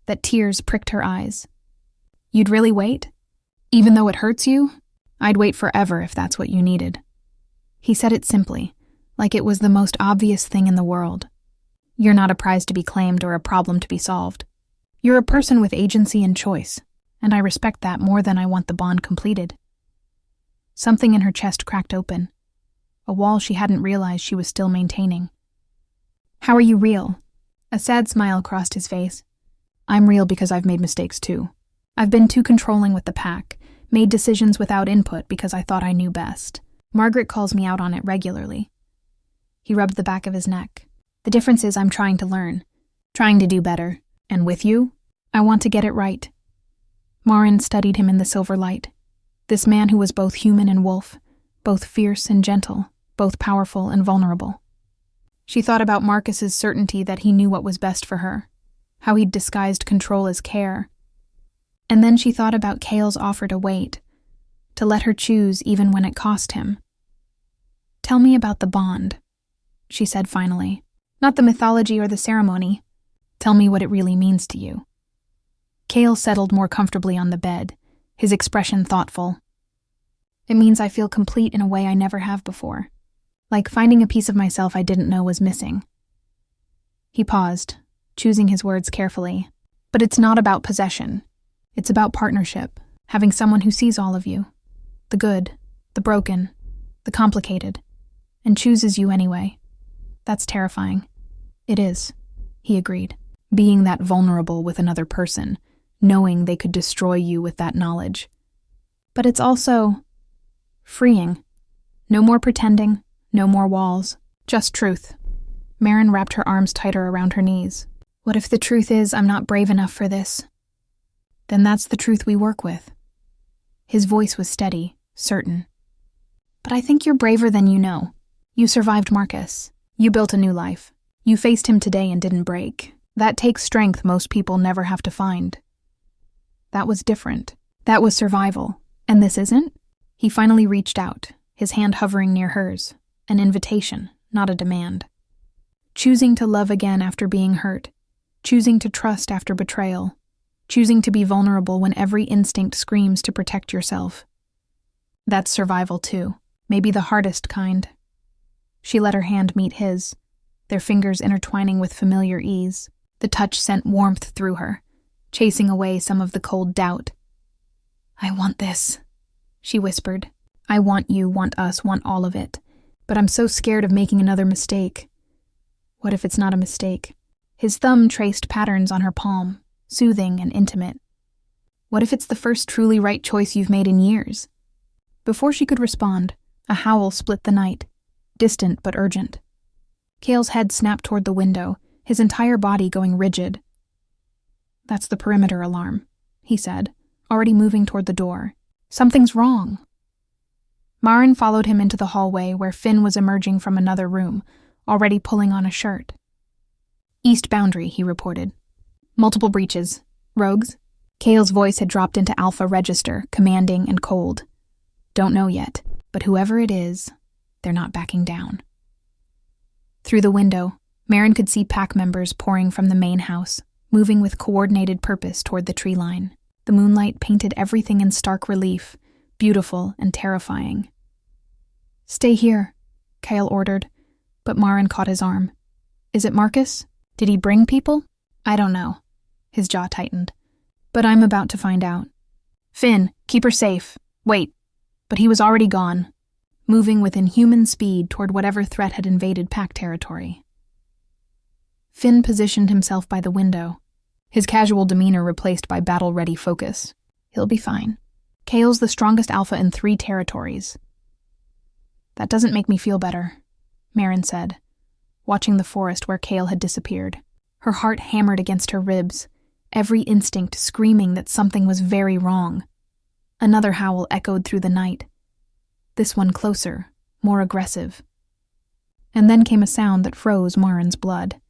that tears pricked her eyes. You'd really wait? Even though it hurts you? I'd wait forever if that's what you needed. He said it simply, like it was the most obvious thing in the world. You're not a prize to be claimed or a problem to be solved. You're a person with agency and choice, and I respect that more than I want the bond completed. Something in her chest cracked open, a wall she hadn't realized she was still maintaining. How are you real? A sad smile crossed his face. I'm real because I've made mistakes too. I've been too controlling with the pack, made decisions without input because I thought I knew best. Margaret calls me out on it regularly. He rubbed the back of his neck. The difference is I'm trying to learn, trying to do better. And with you, I want to get it right. Maren studied him in the silver light. This man who was both human and wolf, both fierce and gentle, both powerful and vulnerable. She thought about Marcus's certainty that he knew what was best for her, how he'd disguised control as care. And then she thought about Kael's offer to wait, to let her choose even when it cost him. Tell me about the bond, she said finally. Not the mythology or the ceremony. Tell me what it really means to you. Kael settled more comfortably on the bed, his expression thoughtful. It means I feel complete in a way I never have before, like finding a piece of myself I didn't know was missing. He paused, choosing his words carefully. But it's not about possession. It's about partnership, having someone who sees all of you, the good, the broken, the complicated, and chooses you anyway. That's terrifying. It is, he agreed. Being that vulnerable with another person, knowing they could destroy you with that knowledge. But it's also freeing. No more pretending, no more walls, just truth. Maren wrapped her arms tighter around her knees. What if the truth is I'm not brave enough for this? Then that's the truth we work with. His voice was steady, certain. But I think you're braver than you know. You survived Marcus. You built a new life. You faced him today and didn't break. That takes strength most people never have to find. That was different. That was survival. And this isn't? He finally reached out, his hand hovering near hers. An invitation, not a demand. Choosing to love again after being hurt. Choosing to trust after betrayal. Choosing to be vulnerable when every instinct screams to protect yourself. That's survival too, maybe the hardest kind. She let her hand meet his, their fingers intertwining with familiar ease. The touch sent warmth through her, chasing away some of the cold doubt. I want this, she whispered. I want you, want us, want all of it. But I'm so scared of making another mistake. What if it's not a mistake? His thumb traced patterns on her palm, soothing and intimate. What if it's the first truly right choice you've made in years? Before she could respond, a howl split the night, distant but urgent. Kael's head snapped toward the window, his entire body going rigid. That's the perimeter alarm, he said, already moving toward the door. Something's wrong. Maren followed him into the hallway where Finn was emerging from another room, already pulling on a shirt. East boundary, he reported. Multiple breaches. Rogues? Kael's voice had dropped into Alpha Register, commanding and cold. Don't know yet, but whoever it is, they're not backing down. Through the window, Maren could see pack members pouring from the main house, moving with coordinated purpose toward the tree line. The moonlight painted everything in stark relief, beautiful and terrifying. Stay here, Kael ordered, but Maren caught his arm. Is it Marcus? Did he bring people? I don't know. His jaw tightened. But I'm about to find out. Finn, keep her safe. Wait. But he was already gone, moving with inhuman speed toward whatever threat had invaded pack territory. Finn positioned himself by the window, his casual demeanor replaced by battle-ready focus. He'll be fine. Kael's the strongest alpha in 3 territories. That doesn't make me feel better, Maren said, watching the forest where Kael had disappeared. Her heart hammered against her ribs, every instinct screaming that something was very wrong. Another howl echoed through the night. This one closer, more aggressive. And then came a sound that froze Maren's blood.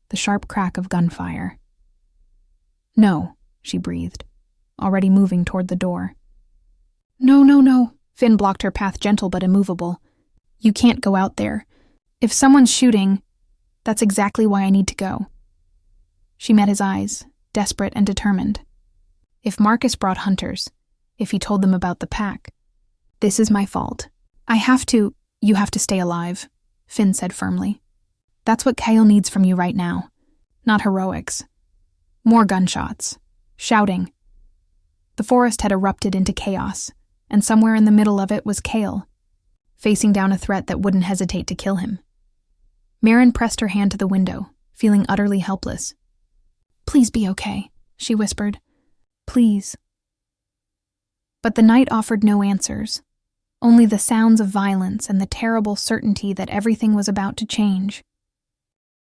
The sharp crack of gunfire. No, she breathed, already moving toward the door. No. Finn blocked her path, gentle but immovable. You can't go out there. If someone's shooting, that's exactly why I need to go. She met his eyes, desperate and determined. If Marcus brought hunters, if he told them about the pack, this is my fault. You have to stay alive, Finn said firmly. That's what Kael needs from you right now. Not heroics. More gunshots. Shouting. The forest had erupted into chaos, and somewhere in the middle of it was Kael, facing down a threat that wouldn't hesitate to kill him. Maren pressed her hand to the window, feeling utterly helpless. Please be okay, she whispered. Please. But the night offered no answers, only the sounds of violence and the terrible certainty that everything was about to change.